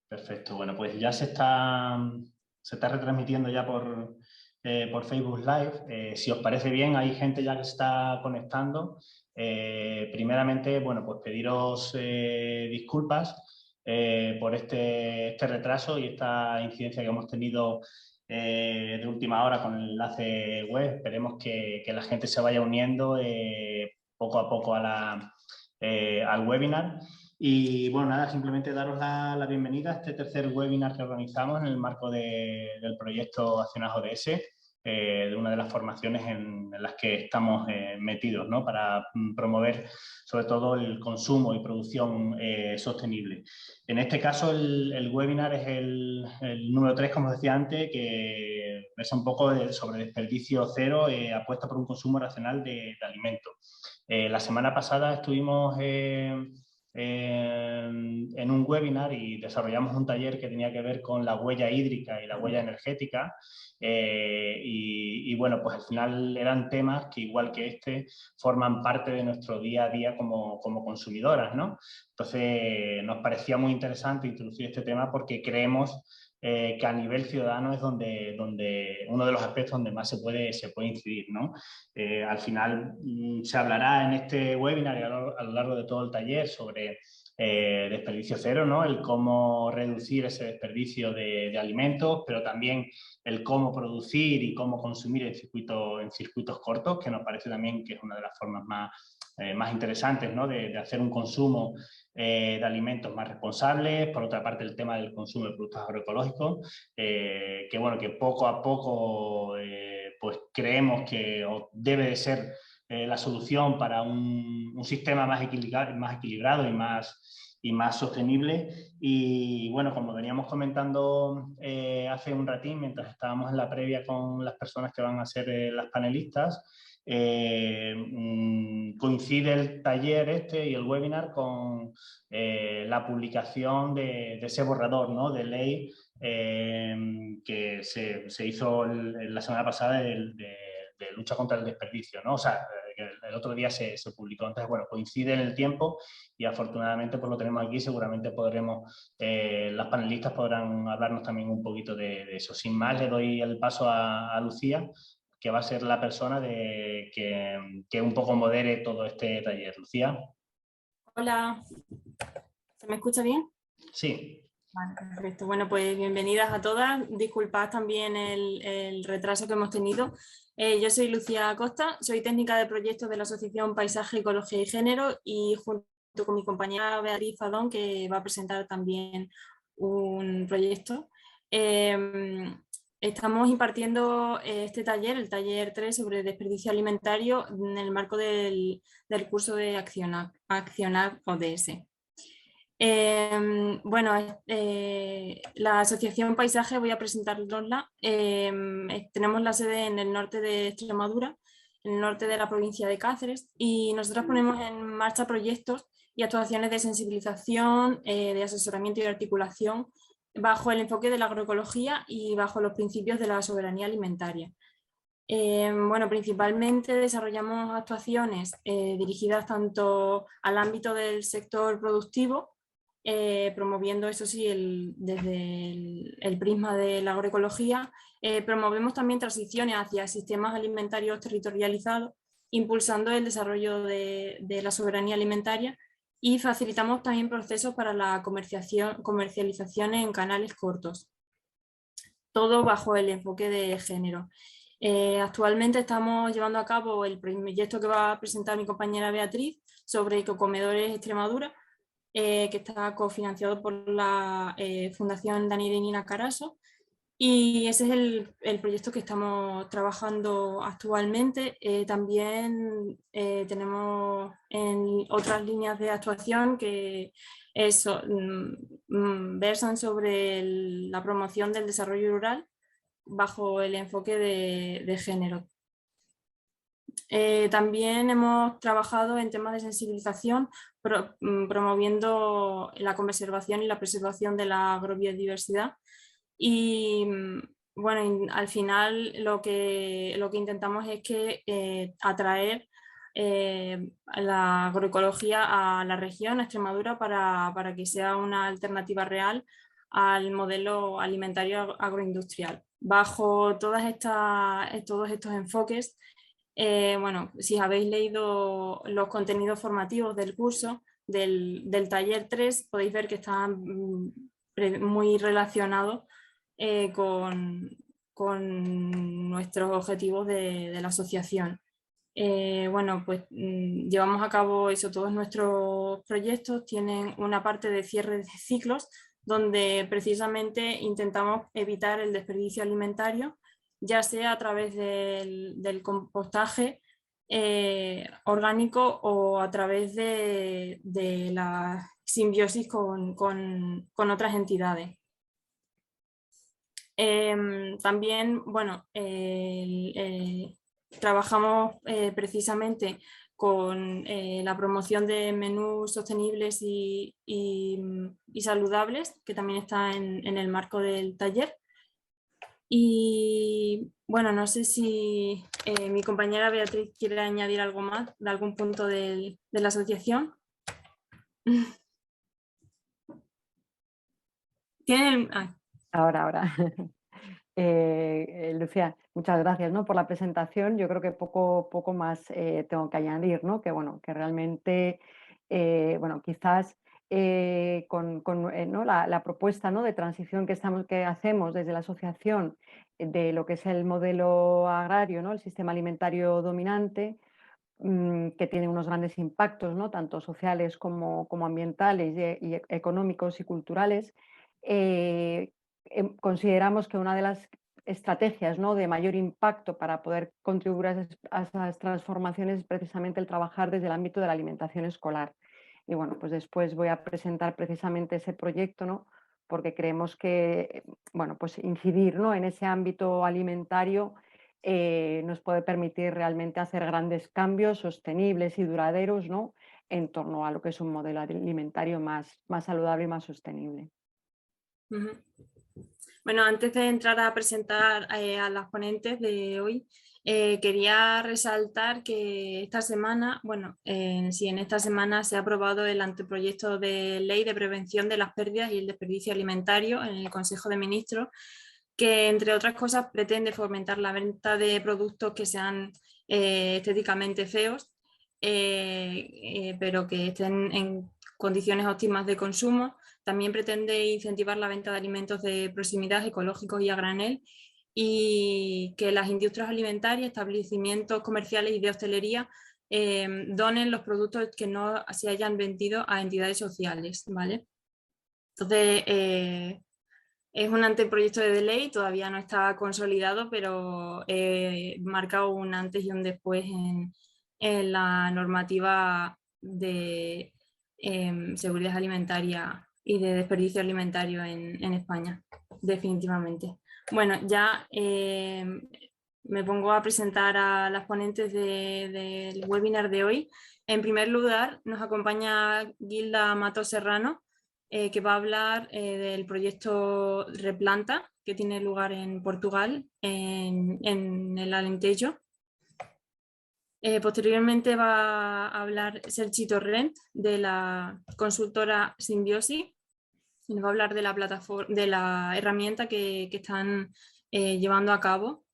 Perfecto. Bueno, pues ya se está retransmitiendo ya por Facebook Live. Si os parece bien, hay gente ya que se está conectando. Primeramente, bueno, pues pediros disculpas por este retraso y esta incidencia que hemos tenido de última hora con el enlace web. Esperemos que la gente se vaya uniendo poco a poco al webinar. Y bueno, nada, simplemente daros la bienvenida a este tercer webinar que organizamos en el marco del proyecto Accionar ODS, de una de las formaciones en las que estamos metidos, ¿no? Para promover sobre todo el consumo y producción sostenible. En este caso, el webinar es el número 3, como os decía antes, que es un poco sobre desperdicio cero, apuesta por un consumo racional de alimentos. La semana pasada estuvimos en un webinar y desarrollamos un taller que tenía que ver con la huella hídrica y la huella energética. Bueno, pues al final eran temas que, igual que este, forman parte de nuestro día a día como consumidoras, ¿no? Entonces, nos parecía muy interesante introducir este tema porque creemos que a nivel ciudadano es donde uno de los aspectos donde más se puede incidir, ¿no? Al final se hablará en este webinar y a lo largo de todo el taller sobre desperdicio cero, ¿no? El cómo reducir ese desperdicio de alimentos, pero también el cómo producir y cómo consumir en circuitos cortos, que nos parece también que es una de las formas más interesantes, ¿no? de hacer un consumo de alimentos más responsables. Por otra parte, el tema del consumo de productos agroecológicos, que bueno, que poco a poco pues creemos que debe de ser la solución para un sistema más equilibrado y más sostenible. Y bueno, como veníamos comentando hace un ratín, mientras estábamos en la previa con las personas que van a ser las panelistas, coincide el taller y el webinar con la publicación de ese borrador, ¿no? De ley que se hizo la semana pasada de lucha contra el desperdicio, ¿no? O sea, el otro día se publicó. Entonces, bueno, coincide en el tiempo y afortunadamente pues lo tenemos aquí. Seguramente las panelistas podrán hablarnos también un poquito de eso. Sin más, le doy el paso a Lucía, que va a ser la persona que un poco modere todo este taller. Lucía. Hola, ¿se me escucha bien? Sí. Vale, perfecto. Bueno, pues bienvenidas a todas. Disculpad también el retraso que hemos tenido. Yo soy Lucía Acosta, soy técnica de proyectos de la Asociación Paisaje, Ecología y Género, y junto con mi compañera Beatriz Fadón, que va a presentar también un proyecto. Estamos impartiendo este taller, el taller 3 sobre desperdicio alimentario, en el marco del curso de Accionar ODS. Bueno, la Asociación Paisaje, voy a presentarosla. Tenemos la sede en el norte de Extremadura, en el norte de la provincia de Cáceres, y nosotros ponemos en marcha proyectos y actuaciones de sensibilización, de asesoramiento y articulación bajo el enfoque de la agroecología y bajo los principios de la soberanía alimentaria. Bueno, principalmente desarrollamos actuaciones dirigidas tanto al ámbito del sector productivo, promoviendo, eso sí, desde el prisma de la agroecología. Promovemos también transiciones hacia sistemas alimentarios territorializados, impulsando el desarrollo de la soberanía alimentaria, y facilitamos también procesos para la comercialización en canales cortos, todo bajo el enfoque de género. Actualmente estamos llevando a cabo el proyecto que va a presentar mi compañera Beatriz sobre Ecocomedores Extremadura, que está cofinanciado por la Fundación Dani de Nina Caraso, y ese es el proyecto que estamos trabajando actualmente. También tenemos en otras líneas de actuación que versan sobre la promoción del desarrollo rural bajo el enfoque de género. También hemos trabajado en temas de sensibilización, promoviendo la conservación y la preservación de la agrobiodiversidad. Y bueno, al final lo que intentamos es atraer la agroecología a la región, a Extremadura, para que sea una alternativa real al modelo alimentario agroindustrial. Bajo todos estos enfoques, bueno, si habéis leído los contenidos formativos del curso, del taller 3, podéis ver que están muy relacionados con nuestros objetivos de la asociación. Bueno, pues llevamos a cabo eso, todos nuestros proyectos tienen una parte de cierre de ciclos donde precisamente intentamos evitar el desperdicio alimentario, ya sea a través del compostaje orgánico o a través de la simbiosis con otras entidades. También, bueno, trabajamos precisamente con la promoción de menús sostenibles y saludables, que también está en el marco del taller. Y bueno, no sé si mi compañera Beatriz quiere añadir algo más de algún punto de la asociación. ¿Tienen? Ahora. Lucía, muchas gracias, ¿no?, por la presentación. Yo creo que poco más tengo que añadir, ¿no? Que bueno, que realmente, bueno, quizás ¿no?, la propuesta, ¿no?, de transición que hacemos desde la asociación de lo que es el modelo agrario, ¿no?, el sistema alimentario dominante, que tiene unos grandes impactos, ¿no?, tanto sociales como ambientales y económicos y culturales. Consideramos que una de las estrategias, ¿no?, de mayor impacto para poder contribuir a esas transformaciones es precisamente el trabajar desde el ámbito de la alimentación escolar. Y bueno, pues después voy a presentar precisamente ese proyecto, ¿no?, porque creemos que, bueno, pues incidir, ¿no?, en ese ámbito alimentario nos puede permitir realmente hacer grandes cambios sostenibles y duraderos, ¿no?, en torno a lo que es un modelo alimentario más saludable y más sostenible. Bueno, antes de entrar a presentar a las ponentes de hoy, quería resaltar que esta semana, bueno, sí, en esta semana se ha aprobado el anteproyecto de ley de prevención de las pérdidas y el desperdicio alimentario en el Consejo de Ministros, que entre otras cosas pretende fomentar la venta de productos que sean estéticamente feos, pero que estén en condiciones óptimas de consumo. También pretende incentivar la venta de alimentos de proximidad, ecológicos y a granel, y que las industrias alimentarias, establecimientos comerciales y de hostelería donen los productos que no se hayan vendido a entidades sociales, ¿vale? Entonces, es un anteproyecto de ley, todavía no está consolidado, pero marca un antes y un después en la normativa de seguridad alimentaria y de desperdicio alimentario en España, definitivamente. Bueno, ya me pongo a presentar a las ponentes del webinar de hoy. En primer lugar, nos acompaña Gilda Mato Serrano, que va a hablar del proyecto Replanta, que tiene lugar en Portugal, en el Alentejo. Posteriormente va a hablar Sergi Torrent, de la consultora Simbiosis, y nos va a hablar de la plataforma, de la herramienta que están llevando a cabo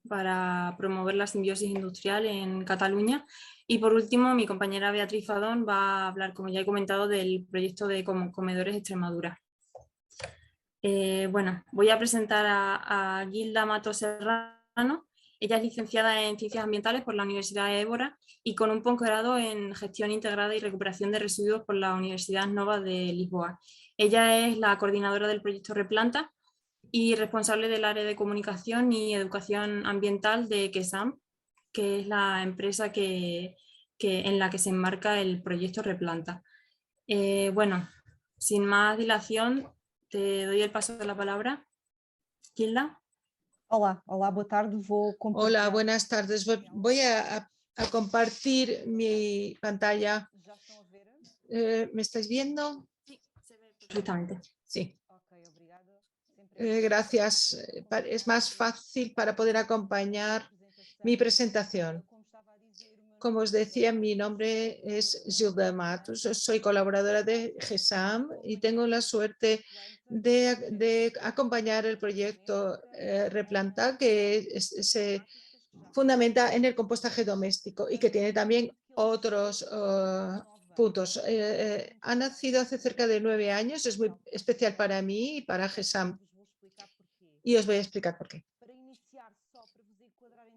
para promover la simbiosis industrial en Cataluña. Y por último, mi compañera Beatriz Fadón va a hablar, como ya he comentado, del proyecto de Comedores Extremadura. Bueno, voy a presentar a Gilda Mato Serrano. Ella es licenciada en Ciencias Ambientales por la Universidad de Évora y con un posgrado en Gestión Integrada y Recuperación de Residuos por la Universidad Nova de Lisboa. Ella es la coordinadora del proyecto Replanta y responsable del área de comunicación y educación ambiental de QESAM, que es la empresa en la que se enmarca el proyecto Replanta. Bueno, sin más dilación, te doy el paso de la palabra. Gilda. Hola, boa tarde. Hola, buenas tardes. Voy a compartir mi pantalla. ¿Me estáis viendo? Sí, se ve perfectamente. Sí. Gracias. Es más fácil para poder acompañar mi presentación. Como os decía, mi nombre es Gilda Matos, soy colaboradora de GESAM y tengo la suerte de acompañar el proyecto Replanta, que se fundamenta en el compostaje doméstico y que tiene también otros puntos. Ha nacido hace cerca de 9 años, es muy especial para mí y para GESAM. Y os voy a explicar por qué.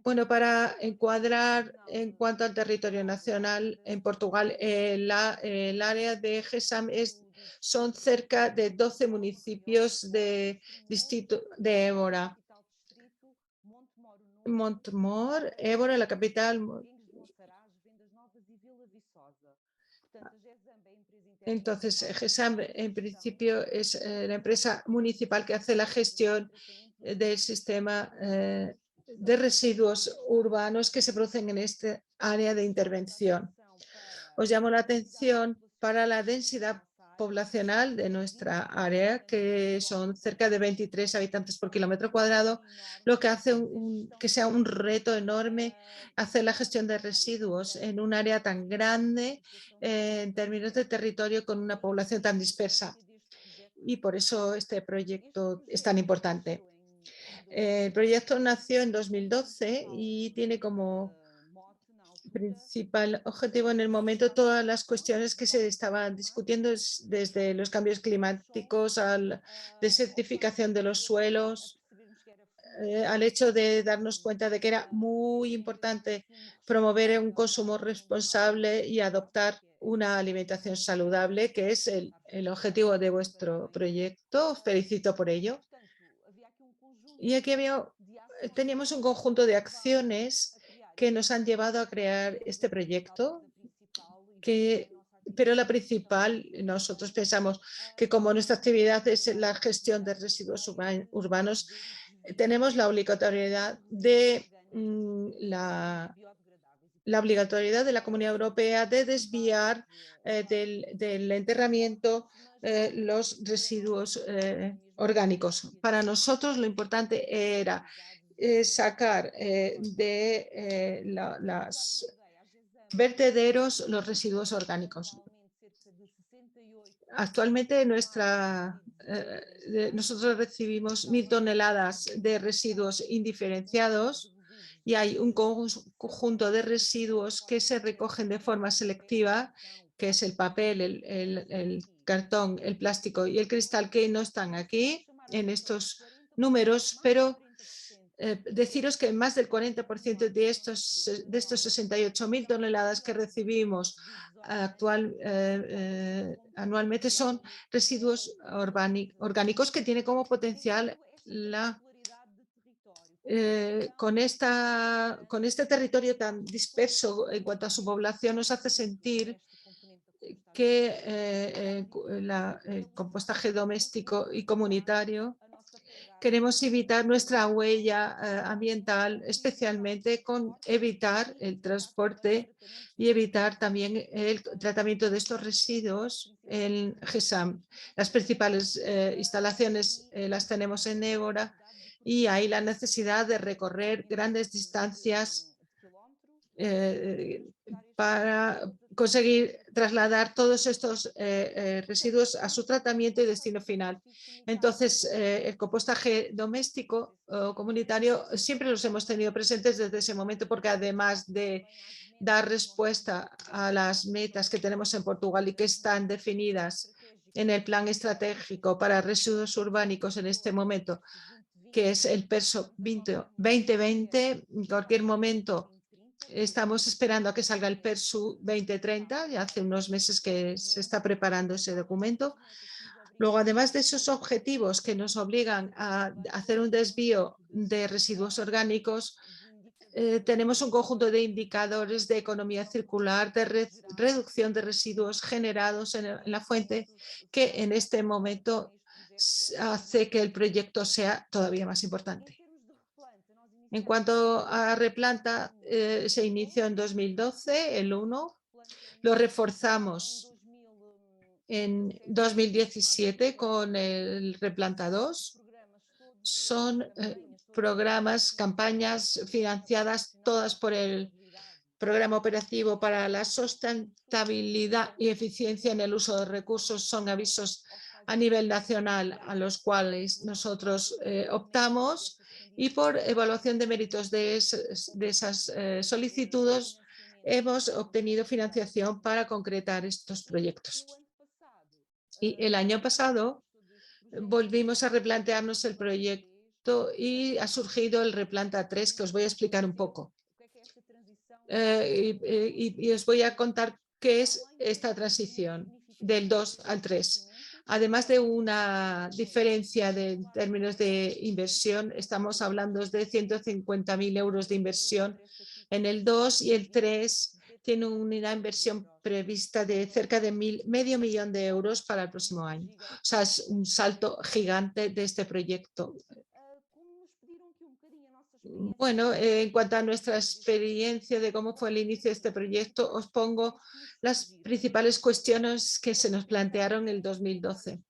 Bueno, para encuadrar en cuanto al territorio nacional, en Portugal, el área de GESAM son cerca de 12 municipios de distrito de Évora. Montemor, Évora, la capital. Entonces, GESAM en principio es la empresa municipal que hace la gestión del sistema de residuos urbanos que se producen en este área de intervención. Os llamo la atención para la densidad poblacional de nuestra área, que son cerca de 23 habitantes por kilómetro cuadrado, lo que hace que sea un reto enorme hacer la gestión de residuos en un área tan grande en términos de territorio con una población tan dispersa. Y por eso este proyecto es tan importante. El proyecto nació en 2012 y tiene como principal objetivo en el momento todas las cuestiones que se estaban discutiendo desde los cambios climáticos a la desertificación de los suelos, al hecho de darnos cuenta de que era muy importante promover un consumo responsable y adoptar una alimentación saludable, que es el objetivo de vuestro proyecto. Os felicito por ello. Y aquí teníamos un conjunto de acciones que nos han llevado a crear este proyecto, pero la principal, nosotros pensamos que como nuestra actividad es la gestión de residuos urbanos, tenemos la obligatoriedad de la Comunidad Europea de desviar del enterramiento los residuos orgánicos. Para nosotros lo importante era sacar de los vertederos los residuos orgánicos. Actualmente nosotros recibimos 1.000 toneladas de residuos indiferenciados y hay un conjunto de residuos que se recogen de forma selectiva, que es el papel, el cartón, el plástico y el cristal, que no están aquí en estos números, pero deciros que más del 40% de estos 68.000 toneladas que recibimos anualmente son residuos orgánicos que tienen como potencial con este territorio tan disperso en cuanto a su población, nos hace sentir que el compostaje doméstico y comunitario queremos evitar nuestra huella ambiental, especialmente con evitar el transporte y evitar también el tratamiento de estos residuos en GESAM. Las principales instalaciones las tenemos en Évora y hay la necesidad de recorrer grandes distancias para conseguir trasladar todos estos residuos a su tratamiento y destino final. Entonces, el compostaje doméstico o comunitario siempre los hemos tenido presentes desde ese momento, porque además de dar respuesta a las metas que tenemos en Portugal y que están definidas en el plan estratégico para residuos urbánicos en este momento, que es el PERSO 2020, en cualquier momento estamos esperando a que salga el PERSU 2030, ya hace unos meses que se está preparando ese documento. Luego, además de esos objetivos que nos obligan a hacer un desvío de residuos orgánicos, tenemos un conjunto de indicadores de economía circular, de reducción de residuos generados en la fuente, que en este momento hace que el proyecto sea todavía más importante. En cuanto a Replanta, se inició en 2012, el 1, lo reforzamos en 2017 con el Replanta 2. Son programas, campañas financiadas todas por el programa operativo para la sustentabilidad y eficiencia en el uso de recursos son avisos a nivel nacional a los cuales nosotros optamos, y por evaluación de méritos de esas solicitudes hemos obtenido financiación para concretar estos proyectos. Y el año pasado volvimos a replantearnos el proyecto y ha surgido el Replanta 3, que os voy a explicar un poco. Y os voy a contar qué es esta transición del 2 al 3. Además de una diferencia de términos de inversión, estamos hablando de 150.000 euros de inversión en el 2, y el 3 tiene una inversión prevista de cerca de medio millón de euros para el próximo año. O sea, es un salto gigante de este proyecto. Bueno, en cuanto a nuestra experiencia de cómo fue el inicio de este proyecto, os pongo las principales cuestiones que se nos plantearon en el 2012.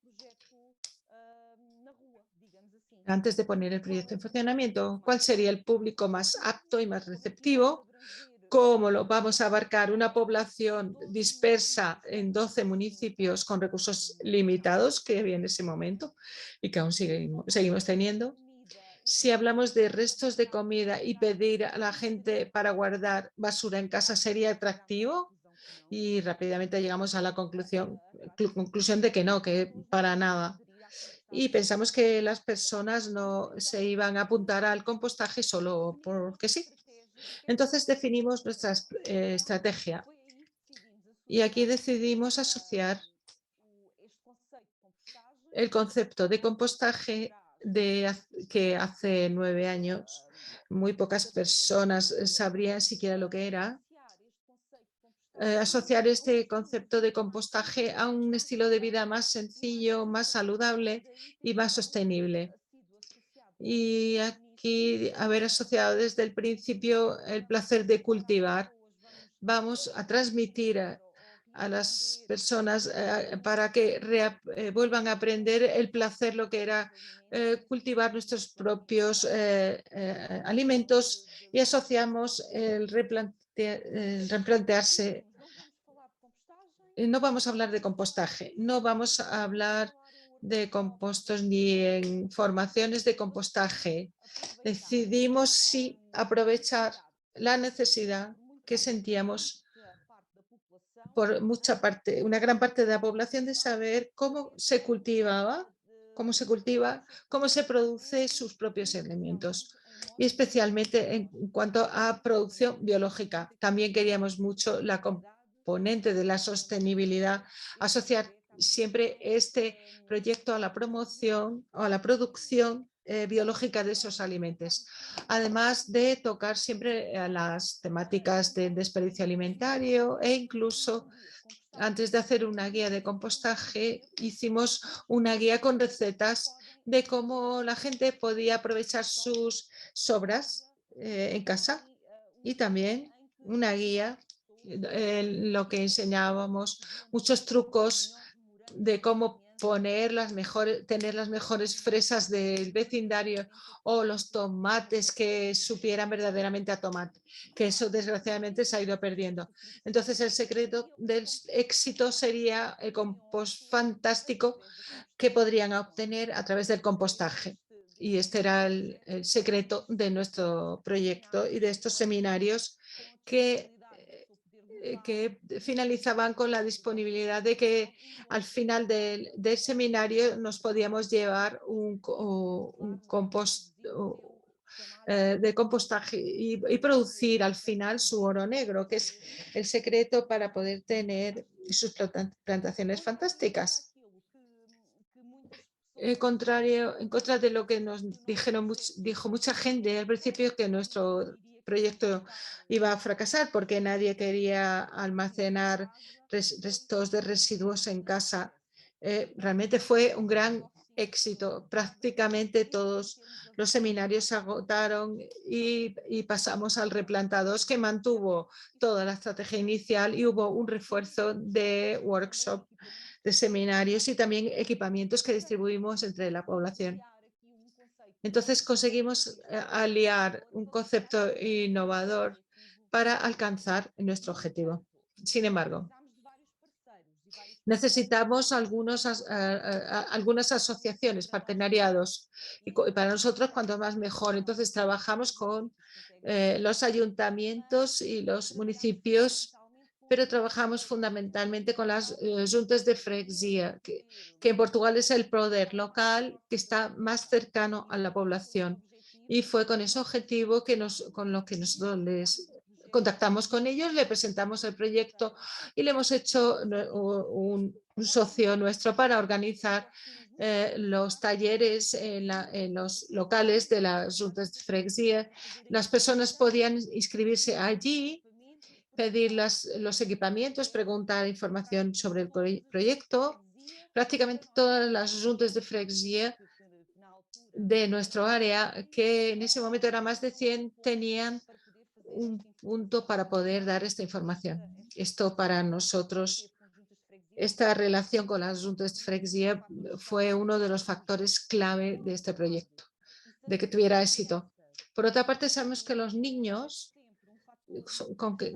Antes de poner el proyecto en funcionamiento, ¿cuál sería el público más apto y más receptivo? ¿Cómo lo vamos a abarcar una población dispersa en 12 municipios con recursos limitados que había en ese momento y que aún seguimos teniendo? Si hablamos de restos de comida y pedir a la gente para guardar basura en casa, ¿sería atractivo? Y rápidamente llegamos a la conclusión de que no, que para nada. Y pensamos que las personas no se iban a apuntar al compostaje solo porque sí. Entonces definimos nuestra estrategia. Y aquí decidimos asociar el concepto de compostaje que hace 9 años muy pocas personas sabrían siquiera lo que era. Asociar este concepto de compostaje a un estilo de vida más sencillo, más saludable y más sostenible. Y aquí haber asociado desde el principio el placer de cultivar. Vamos a transmitir a las personas para que vuelvan a aprender el placer, lo que era cultivar nuestros propios alimentos, y asociamos el replantearse. No vamos a hablar de compostaje, no vamos a hablar de compostos ni en formaciones de compostaje. Decidimos sí aprovechar la necesidad que sentíamos por una gran parte de la población de saber cómo se cultiva, cómo se produce sus propios alimentos, y especialmente en cuanto a producción biológica. También queríamos mucho la componente de la sostenibilidad, asociar siempre este proyecto a la promoción o a la producción biológica de esos alimentos, además de tocar siempre a las temáticas de desperdicio alimentario, e incluso antes de hacer una guía de compostaje hicimos una guía con recetas de cómo la gente podía aprovechar sus sobras en casa, y también una guía en lo que enseñábamos muchos trucos de cómo tener las mejores fresas del vecindario, o los tomates que supieran verdaderamente a tomate, que eso desgraciadamente se ha ido perdiendo. Entonces el secreto del éxito sería el compost fantástico que podrían obtener a través del compostaje. Y este era el secreto de nuestro proyecto y de estos seminarios que finalizaban con la disponibilidad de que al final del seminario nos podíamos llevar un compost de compostaje y producir al final su oro negro, que es el secreto para poder tener sus plantaciones fantásticas. En contra de lo que nos dijo mucha gente al principio, que nuestro proyecto iba a fracasar porque nadie quería almacenar restos de residuos en casa. Realmente fue un gran éxito. Prácticamente todos los seminarios se agotaron y pasamos al Replanta 2, que mantuvo toda la estrategia inicial, y hubo un refuerzo de workshop, de seminarios y también equipamientos que distribuimos entre la población. Entonces conseguimos aliar un concepto innovador para alcanzar nuestro objetivo. Sin embargo, necesitamos algunas asociaciones, partenariados, y para nosotros cuanto más mejor. Entonces trabajamos con los ayuntamientos y los municipios, pero trabajamos fundamentalmente con las juntas de freguesia, que en Portugal es el poder local que está más cercano a la población. Y fue con ese objetivo con lo que nosotros les contactamos con ellos, le presentamos el proyecto y le hemos hecho un socio nuestro para organizar los talleres en los locales de las juntas de freguesia. Las personas podían inscribirse allí, pedir los equipamientos, preguntar información sobre el proyecto. Prácticamente todas las juntas de freguesia de nuestro área, que en ese momento era más de 100, tenían un punto para poder dar esta información. Esto para nosotros, esta relación con las juntas de freguesia fue uno de los factores clave de este proyecto, de que tuviera éxito. Por otra parte, sabemos que los niños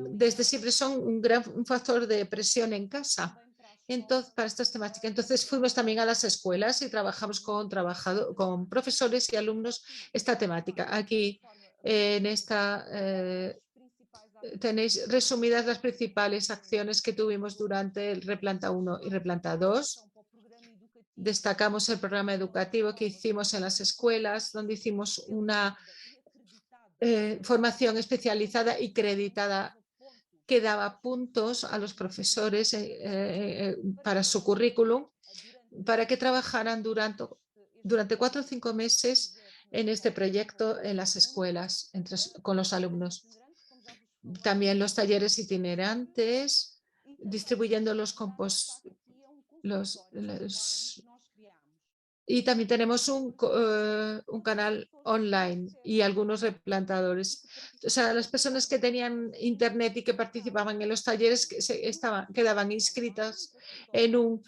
desde siempre son un factor de presión en casa. Entonces, para estas temáticas. Entonces fuimos también a las escuelas y trabajamos con profesores y alumnos esta temática. Aquí en esta tenéis resumidas las principales acciones que tuvimos durante el Replanta 1 y Replanta 2. Destacamos el programa educativo que hicimos en las escuelas, donde hicimos una formación especializada y acreditada que daba puntos a los profesores para su currículum, para que trabajaran durante 4 o 5 meses en este proyecto en las escuelas con los alumnos. También los talleres itinerantes, distribuyendo y también tenemos un canal online y algunos replantadores. O sea, las personas que tenían internet y que participaban en los talleres quedaban inscritas en un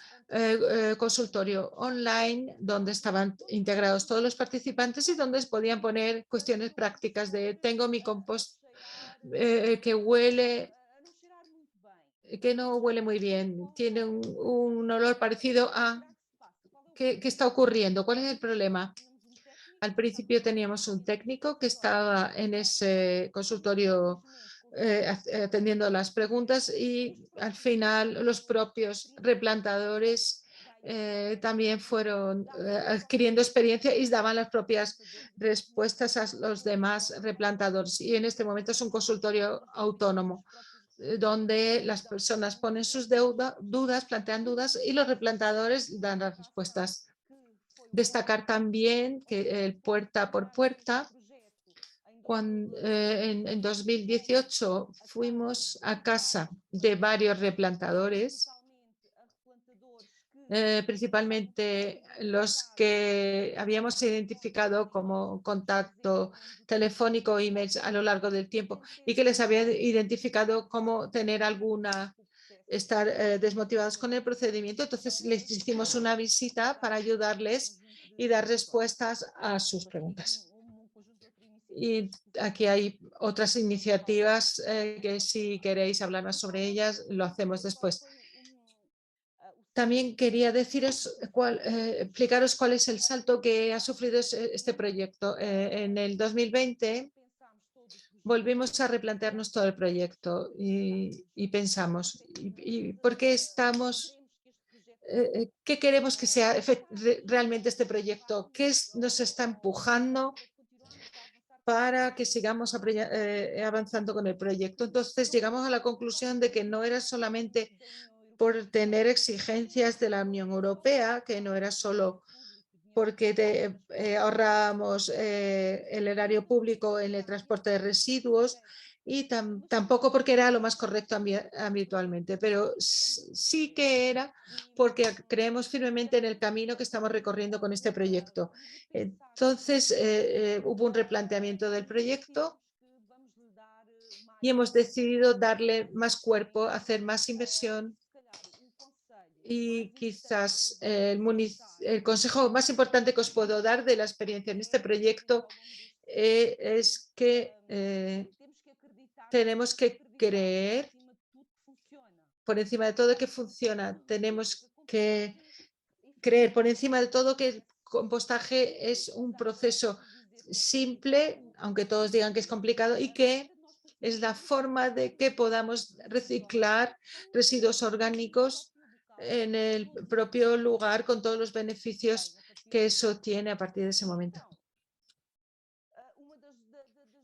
consultorio online donde estaban integrados todos los participantes y donde podían poner cuestiones prácticas de tengo mi compost que no huele muy bien, tiene un olor parecido a... ¿Qué está ocurriendo? ¿Cuál es el problema? Al principio teníamos un técnico que estaba en ese consultorio atendiendo las preguntas y al final los propios replantadores también fueron adquiriendo experiencia y daban las propias respuestas a los demás replantadores. Y en este momento es un consultorio autónomo donde las personas ponen sus dudas, plantean dudas y los replantadores dan las respuestas. Destacar también que el puerta por puerta, en 2018 fuimos a casa de varios replantadores, principalmente los que habíamos identificado como contacto telefónico o emails a lo largo del tiempo y que les había identificado como estar desmotivados con el procedimiento. Entonces les hicimos una visita para ayudarles y dar respuestas a sus preguntas. Y aquí hay otras iniciativas que si queréis hablar más sobre ellas, lo hacemos después. También quería explicaros cuál es el salto que ha sufrido este proyecto. En el 2020 volvimos a replantearnos todo el proyecto y pensamos, ¿y por qué qué queremos que sea realmente este proyecto? ¿Qué nos está empujando para que sigamos avanzando con el proyecto? Entonces llegamos a la conclusión de que no era solamente por tener exigencias de la Unión Europea, que no era solo porque ahorramos el erario público en el transporte de residuos y tampoco porque era lo más correcto habitualmente, pero sí que era porque creemos firmemente en el camino que estamos recorriendo con este proyecto. Entonces hubo un replanteamiento del proyecto y hemos decidido darle más cuerpo, hacer más inversión. Y quizás el consejo más importante que os puedo dar de la experiencia en este proyecto es que tenemos que creer por encima de todo que funciona. Tenemos que creer por encima de todo que el compostaje es un proceso simple, aunque todos digan que es complicado, y que es la forma de que podamos reciclar residuos orgánicos en el propio lugar con todos los beneficios que eso tiene a partir de ese momento.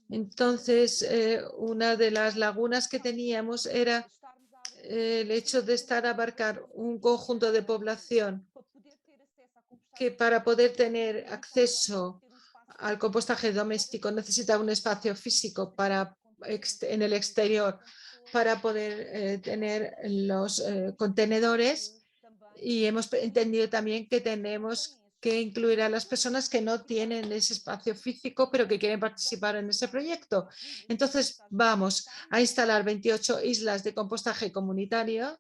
Entonces, una de las lagunas que teníamos era el hecho de abarcar un conjunto de población que para poder tener acceso al compostaje doméstico necesita un espacio físico en el exterior para poder tener los contenedores, y hemos entendido también que tenemos que incluir a las personas que no tienen ese espacio físico pero que quieren participar en ese proyecto. Entonces vamos a instalar 28 islas de compostaje comunitario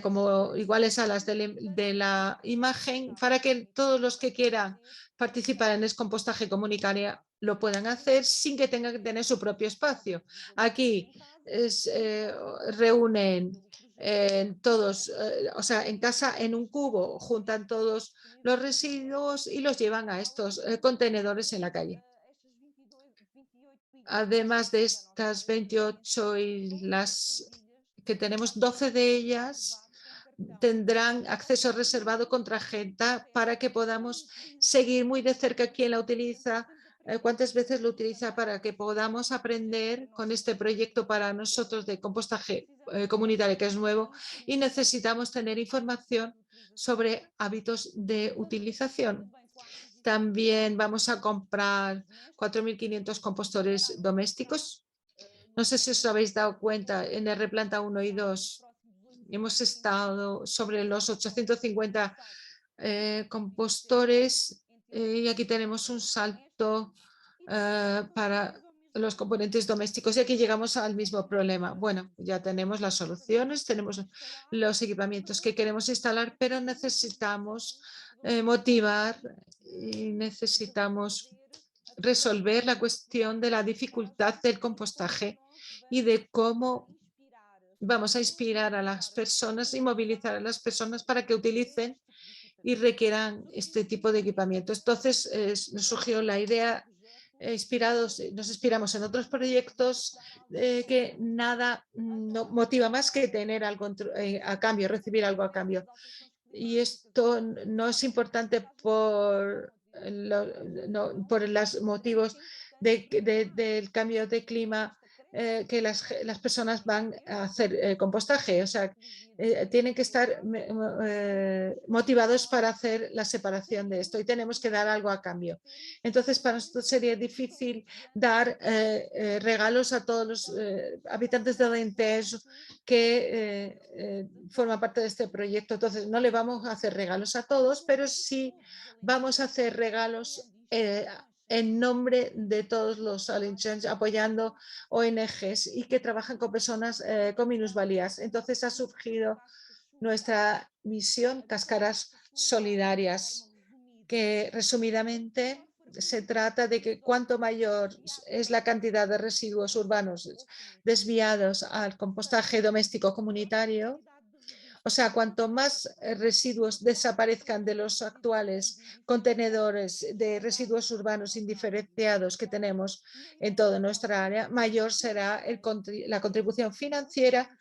como iguales a las de la imagen, para que todos los que quieran participar en el compostaje comunitario lo puedan hacer sin que tengan que tener su propio espacio. Aquí reúnen todos, o sea, en casa en un cubo, juntan todos los residuos y los llevan a estos contenedores en la calle. Además de estas 28 islas que tenemos, 12 de ellas tendrán acceso reservado con tarjeta para que podamos seguir muy de cerca quién la utiliza, cuántas veces lo utiliza, para que podamos aprender con este proyecto para nosotros de compostaje comunitario, que es nuevo, y necesitamos tener información sobre hábitos de utilización. También vamos a comprar 4.500 compostores domésticos. No sé si os habéis dado cuenta, en el Replanta 1 y 2 hemos estado sobre los 850 compostores y aquí tenemos un salto para los componentes domésticos, y aquí llegamos al mismo problema. Bueno, ya tenemos las soluciones, tenemos los equipamientos que queremos instalar, pero necesitamos motivar y necesitamos resolver la cuestión de la dificultad del compostaje y de cómo vamos a inspirar a las personas y movilizar a las personas para que utilicen y requieran este tipo de equipamiento. Entonces nos surgió la idea, nos inspiramos en otros proyectos que nada no motiva más que tener algo a cambio, recibir algo a cambio. Y esto no es importante por los motivos del cambio de clima, que las personas van a hacer compostaje, o sea, tienen que estar motivados para hacer la separación de esto, y tenemos que dar algo a cambio. Entonces, para nosotros sería difícil dar regalos a todos los habitantes de Alentejo que forman parte de este proyecto. Entonces, no le vamos a hacer regalos a todos, pero sí vamos a hacer regalos en nombre de todos los alenteños, apoyando ONGs y que trabajan con personas con minusvalías. Entonces ha surgido nuestra misión Cáscaras Solidarias, que resumidamente se trata de que cuanto mayor es la cantidad de residuos urbanos desviados al compostaje doméstico comunitario, o sea, cuanto más residuos desaparezcan de los actuales contenedores de residuos urbanos indiferenciados que tenemos en toda nuestra área, mayor será la contribución financiera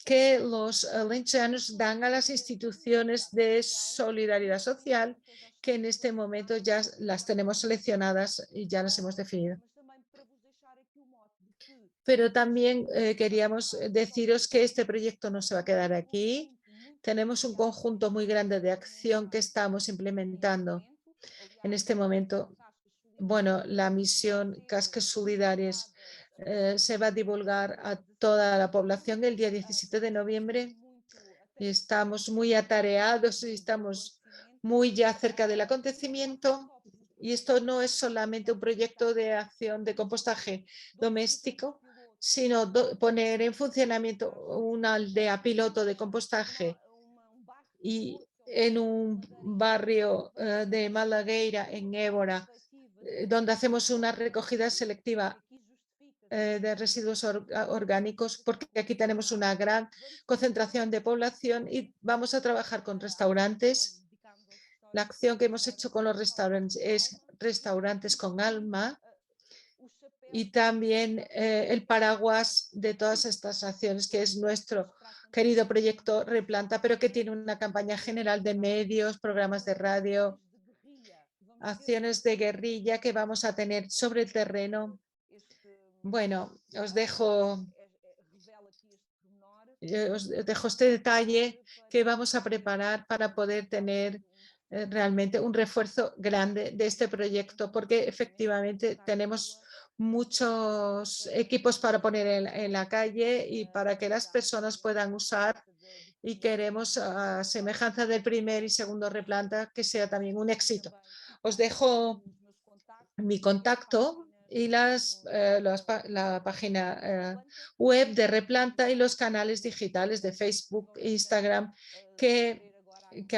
que los alentejanos dan a las instituciones de solidaridad social, que en este momento ya las tenemos seleccionadas y ya las hemos definido. Pero también queríamos deciros que este proyecto no se va a quedar aquí. Tenemos un conjunto muy grande de acción que estamos implementando en este momento. Bueno, la misión Cascas Solidarias se va a divulgar a toda la población el día 17 de noviembre. Estamos muy atareados y estamos muy ya cerca del acontecimiento. Y esto no es solamente un proyecto de acción de compostaje doméstico, sino poner en funcionamiento una aldea piloto de compostaje y en un barrio de Malagueira, en Évora, donde hacemos una recogida selectiva de residuos orgánicos, porque aquí tenemos una gran concentración de población y vamos a trabajar con restaurantes. La acción que hemos hecho con los restaurantes es restaurantes con alma, y también el paraguas de todas estas acciones, que es nuestro querido proyecto Replanta, pero que tiene una campaña general de medios, programas de radio, acciones de guerrilla que vamos a tener sobre el terreno. Bueno, os dejo este detalle que vamos a preparar para poder tener realmente un refuerzo grande de este proyecto, porque efectivamente tenemos muchos equipos para poner en la calle y para que las personas puedan usar, y queremos, a semejanza del primer y segundo Replanta, que sea también un éxito. Os dejo mi contacto y la página web de Replanta y los canales digitales de Facebook e Instagram que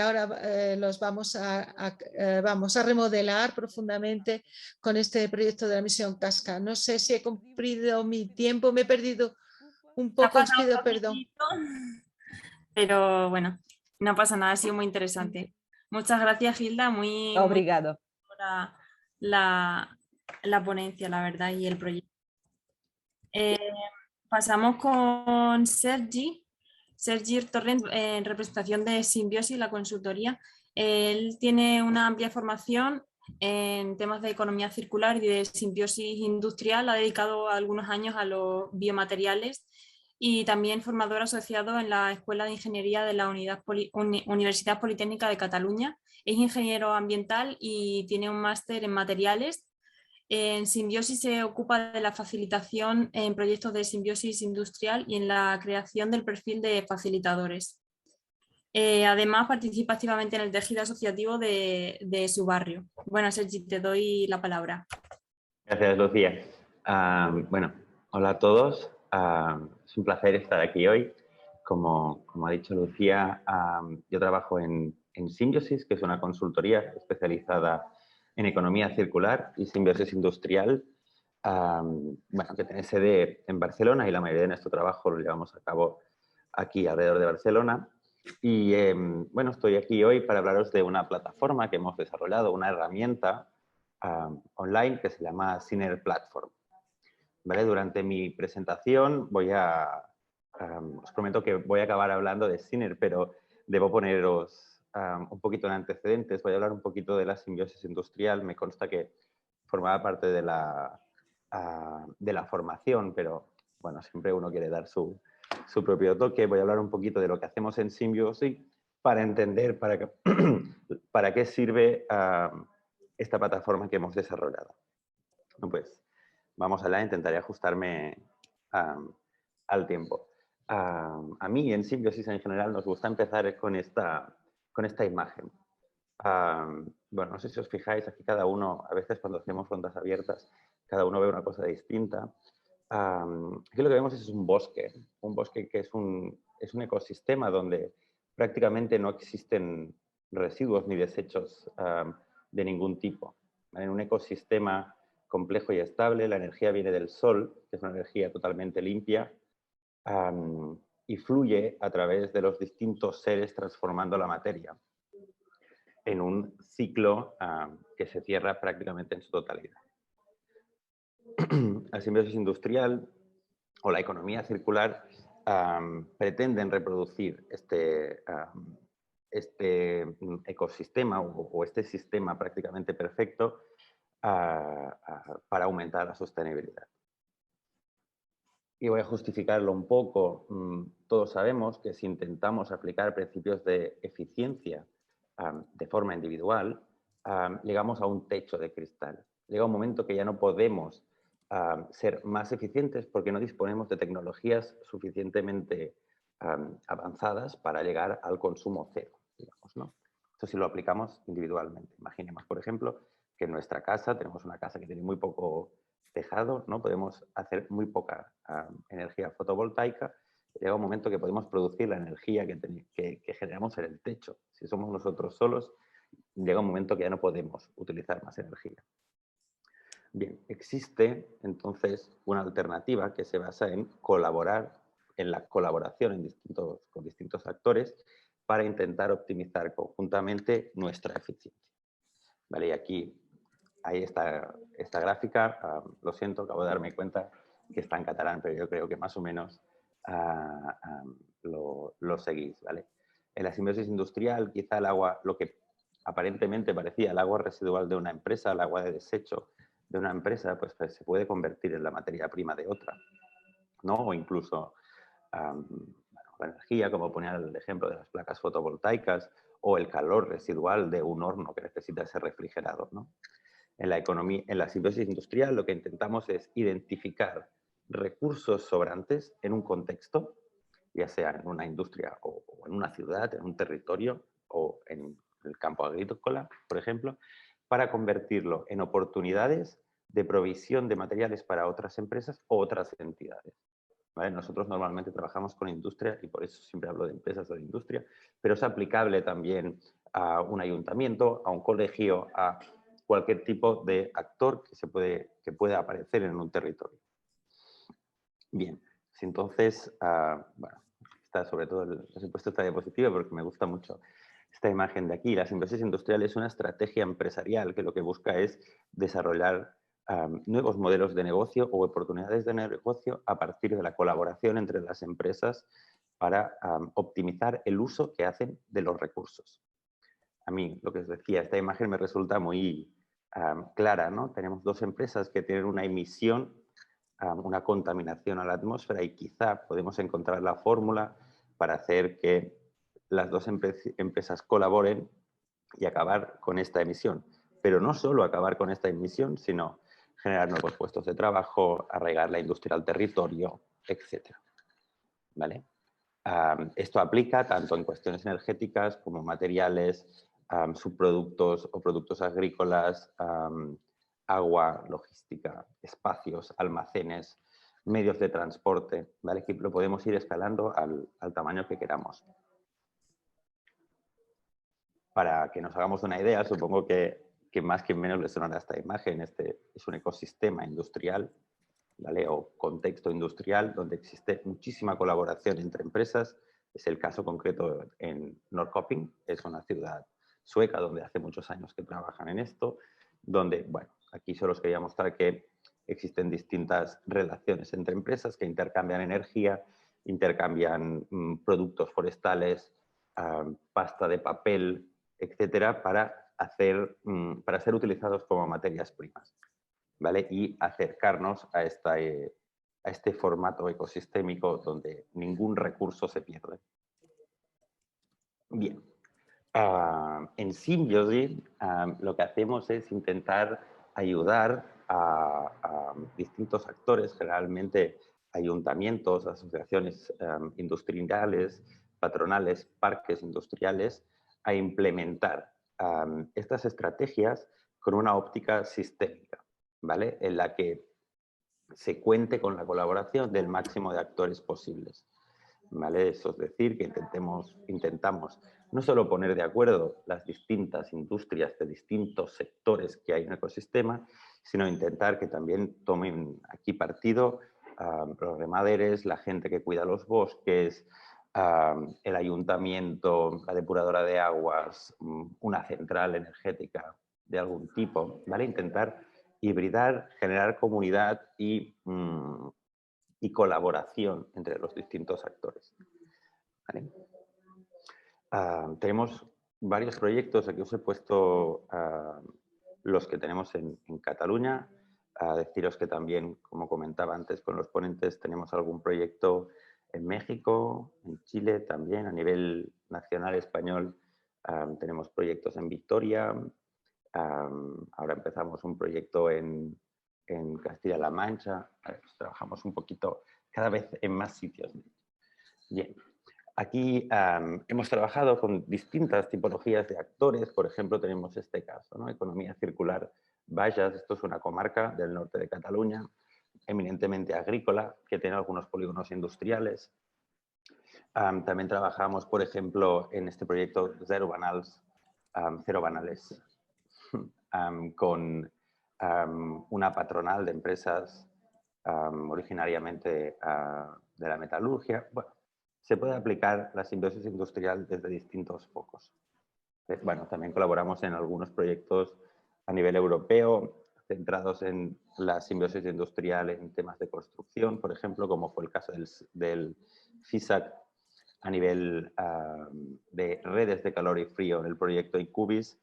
ahora los vamos a remodelar profundamente con este proyecto de la misión Casca. No sé si he cumplido mi tiempo, me he perdido un Se ha poco, os pasado pido un perdón. poquitito, pero bueno, no pasa nada, ha sido muy interesante. Muchas gracias, Gilda, muy Obrigado. para la ponencia, la verdad, y el proyecto. Pasamos con Sergi Torrent, en representación de Simbiosis, la consultoría. Él tiene una amplia formación en temas de economía circular y de simbiosis industrial. Ha dedicado algunos años a los biomateriales y también formador asociado en la Escuela de Ingeniería de la Universidad Politécnica de Cataluña. Es ingeniero ambiental y tiene un máster en materiales. En Simbiosis se ocupa de la facilitación en proyectos de simbiosis industrial y en la creación del perfil de facilitadores. Además, participa activamente en el tejido asociativo de su barrio. Bueno, Sergi, te doy la palabra. Gracias, Lucía. Bueno, hola a todos. Es un placer estar aquí hoy. Como ha dicho Lucía, yo trabajo en Simbiosis, que es una consultoría especializada en economía circular y simbiosis industrial, bueno, que tiene sede en Barcelona, y la mayoría de nuestro trabajo lo llevamos a cabo aquí alrededor de Barcelona. Y bueno, estoy aquí hoy para hablaros de una plataforma que hemos desarrollado, una herramienta online que se llama Syner Platform. ¿Vale? Durante mi presentación os prometo que voy a acabar hablando de Syner, pero debo poneros un poquito en antecedentes. Voy a hablar un poquito de la simbiosis industrial. Me consta que formaba parte de la formación, pero bueno, siempre uno quiere dar su propio toque. Voy a hablar un poquito de lo que hacemos en Simbiosis para entender para qué sirve esta plataforma que hemos desarrollado. Pues vamos allá, intentaré ajustarme al tiempo. A mí en Simbiosis en general nos gusta empezar con esta imagen. Bueno, no sé si os fijáis, aquí cada uno, a veces cuando hacemos rondas abiertas, cada uno ve una cosa distinta. Aquí lo que vemos es un bosque que es un ecosistema donde prácticamente no existen residuos ni desechos de ningún tipo. En un ecosistema complejo y estable, la energía viene del sol, que es una energía totalmente limpia, y fluye a través de los distintos seres transformando la materia en un ciclo que se cierra prácticamente en su totalidad. La simbiosis industrial o la economía circular pretenden reproducir este ecosistema o este sistema prácticamente perfecto para aumentar la sostenibilidad. Y voy a justificarlo un poco. Todos sabemos que si intentamos aplicar principios de eficiencia de forma individual, llegamos a un techo de cristal. Llega un momento que ya no podemos ser más eficientes porque no disponemos de tecnologías suficientemente avanzadas para llegar al consumo cero, digamos, ¿no? Esto si lo aplicamos individualmente. Imaginemos, por ejemplo, que en nuestra casa, tenemos una casa que tiene muy poco tejado, ¿no? Podemos hacer muy poca energía fotovoltaica. Llega un momento que podemos producir la energía que generamos en el techo. Si somos nosotros solos, llega un momento que ya no podemos utilizar más energía. Bien, existe entonces una alternativa que se basa en colaborar, en la colaboración con distintos actores para intentar optimizar conjuntamente nuestra eficiencia. ¿Vale? Y aquí, ahí está esta gráfica, lo siento, acabo de darme cuenta que está en catalán, pero yo creo que más o menos lo seguís, ¿vale? En la simbiosis industrial, quizá el agua, lo que aparentemente parecía el agua residual de una empresa, el agua de desecho de una empresa, pues se puede convertir en la materia prima de otra, ¿no? O incluso bueno, la energía, como ponía el ejemplo de las placas fotovoltaicas, o el calor residual de un horno que necesita ser refrigerado, ¿no? En la economía, en la simbiosis industrial, lo que intentamos es identificar recursos sobrantes en un contexto, ya sea en una industria o en una ciudad, en un territorio o en el campo agrícola, por ejemplo, para convertirlo en oportunidades de provisión de materiales para otras empresas o otras entidades. ¿Vale? Nosotros normalmente trabajamos con industria y por eso siempre hablo de empresas o de industria, pero es aplicable también a un ayuntamiento, a un colegio, a cualquier tipo de actor que pueda aparecer en un territorio. Bien, entonces, bueno, está sobre todo, os he puesto esta diapositiva porque me gusta mucho esta imagen de aquí. La simbiosis industrial es una estrategia empresarial que lo que busca es desarrollar nuevos modelos de negocio o oportunidades de negocio a partir de la colaboración entre las empresas para optimizar el uso que hacen de los recursos. A mí, lo que os decía, esta imagen me resulta muy clara, ¿no? Tenemos dos empresas que tienen una emisión, una contaminación a la atmósfera y quizá podemos encontrar la fórmula para hacer que las dos empresas colaboren y acabar con esta emisión. Pero no solo acabar con esta emisión, sino generar nuevos puestos de trabajo, arraigar la industria al territorio, etc. ¿Vale? Esto aplica tanto en cuestiones energéticas como materiales, subproductos o productos agrícolas, agua, logística, espacios, almacenes, medios de transporte, ¿vale? Que lo podemos ir escalando al tamaño que queramos. Para que nos hagamos una idea, supongo que más que menos les sonará esta imagen. Este es un ecosistema industrial, ¿vale? O contexto industrial donde existe muchísima colaboración entre empresas. Es el caso concreto en Norrköping, es una ciudad sueca donde hace muchos años que trabajan en esto, donde, bueno, aquí solo os quería mostrar que existen distintas relaciones entre empresas que intercambian energía, intercambian productos forestales, pasta de papel, etcétera, para ser utilizados como materias primas, ¿vale? Y acercarnos a este formato ecosistémico donde ningún recurso se pierde. Bien. En Symbiosis lo que hacemos es intentar ayudar a distintos actores, generalmente ayuntamientos, asociaciones industriales, patronales, parques industriales, a implementar estas estrategias con una óptica sistémica, ¿vale? En la que se cuente con la colaboración del máximo de actores posibles, ¿vale? Eso es decir, que intentamos no solo poner de acuerdo las distintas industrias de distintos sectores que hay en el ecosistema, sino intentar que también tomen aquí partido los remaderes, la gente que cuida los bosques, el ayuntamiento, la depuradora de aguas, una central energética de algún tipo, ¿vale? Intentar hibridar, generar comunidad y colaboración entre los distintos actores. ¿Vale? Tenemos varios proyectos, aquí os he puesto los que tenemos en Cataluña. Deciros que también, como comentaba antes con los ponentes, tenemos algún proyecto en México, en Chile también, a nivel nacional español. Tenemos proyectos en Victoria. Ahora empezamos un proyecto en Castilla-La Mancha. Pues trabajamos un poquito cada vez en más sitios. Bien. Aquí hemos trabajado con distintas tipologías de actores. Por ejemplo, tenemos este caso, ¿no? Economía circular Bages. Esto es una comarca del norte de Cataluña, eminentemente agrícola, que tiene algunos polígonos industriales. También trabajamos, por ejemplo, en este proyecto Zero Banals, Cero Banales, con una patronal de empresas originariamente de la metalurgia. Bueno, se puede aplicar la simbiosis industrial desde distintos focos. Bueno, también colaboramos en algunos proyectos a nivel europeo centrados en la simbiosis industrial en temas de construcción, por ejemplo, como fue el caso del FISAC a nivel de redes de calor y frío en el proyecto Incubis,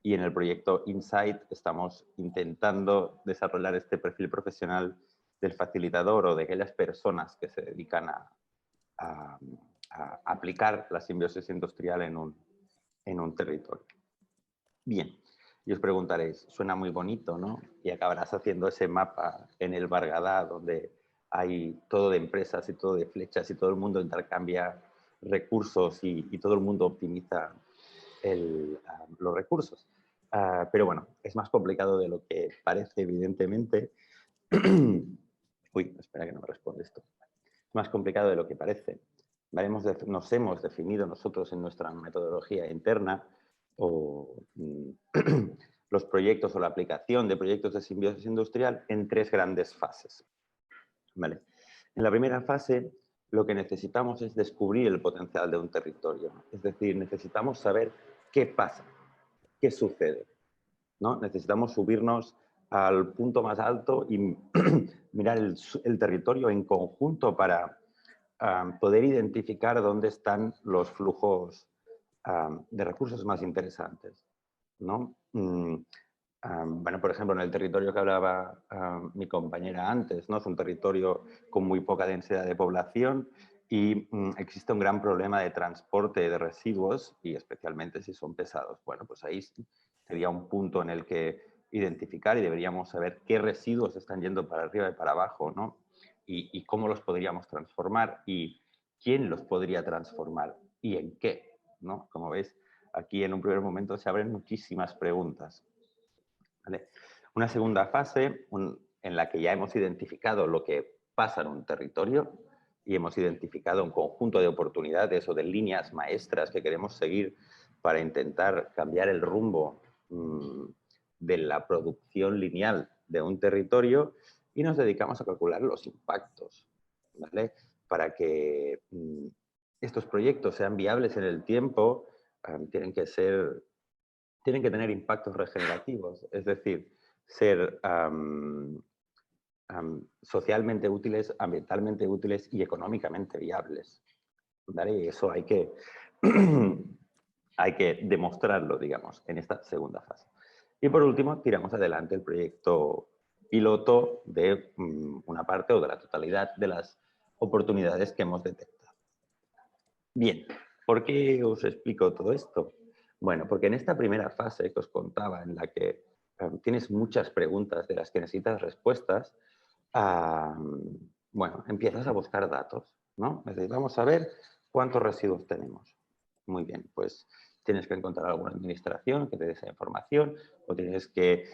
y en el proyecto Insight estamos intentando desarrollar este perfil profesional del facilitador o de aquellas personas que se dedican a aplicar la simbiosis industrial en un territorio. Bien, y os preguntaréis, suena muy bonito, ¿no? Y acabarás haciendo ese mapa en el Berguedà, donde hay todo de empresas y todo de flechas y todo el mundo intercambia recursos y todo el mundo optimiza los recursos. Pero bueno, es más complicado de lo que parece, evidentemente. Uy, espera que no me responde esto. Es más complicado de lo que parece. ¿Vale? Nos hemos definido nosotros en nuestra metodología interna los proyectos o la aplicación de proyectos de simbiosis industrial en 3 grandes fases. ¿Vale? En la primera fase, lo que necesitamos es descubrir el potencial de un territorio. Es decir, necesitamos saber qué pasa, qué sucede, ¿no? Necesitamos subirnos al punto más alto y mirar el territorio en conjunto para poder identificar dónde están los flujos de recursos más interesantes, ¿no? Bueno, por ejemplo, en el territorio que hablaba mi compañera antes, ¿no? Es un territorio con muy poca densidad de población y existe un gran problema de transporte de residuos y especialmente si son pesados. Bueno, pues ahí sería un punto en el que identificar y deberíamos saber qué residuos están yendo para arriba y para abajo, ¿no? Y cómo los podríamos transformar y quién los podría transformar y en qué, ¿no? Como veis, aquí en un primer momento se abren muchísimas preguntas. ¿Vale? Una segunda fase en la que ya hemos identificado lo que pasa en un territorio y hemos identificado un conjunto de oportunidades o de líneas maestras que queremos seguir para intentar cambiar el rumbo de la producción lineal de un territorio y nos dedicamos a calcular los impactos, ¿vale? Para que estos proyectos sean viables en el tiempo, tienen que tener impactos regenerativos, es decir, ser socialmente útiles, ambientalmente útiles y económicamente viables. ¿Vale? Y eso hay que, hay que demostrarlo, digamos, en esta segunda fase. Y por último, tiramos adelante el proyecto piloto de una parte o de la totalidad de las oportunidades que hemos detectado. Bien, ¿por qué os explico todo esto? Bueno, porque en esta primera fase que os contaba, en la que tienes muchas preguntas de las que necesitas respuestas, bueno, empiezas a buscar datos, ¿no? Necesitamos saber cuántos residuos tenemos. Muy bien, pues tienes que encontrar alguna administración que te dé esa información o tienes que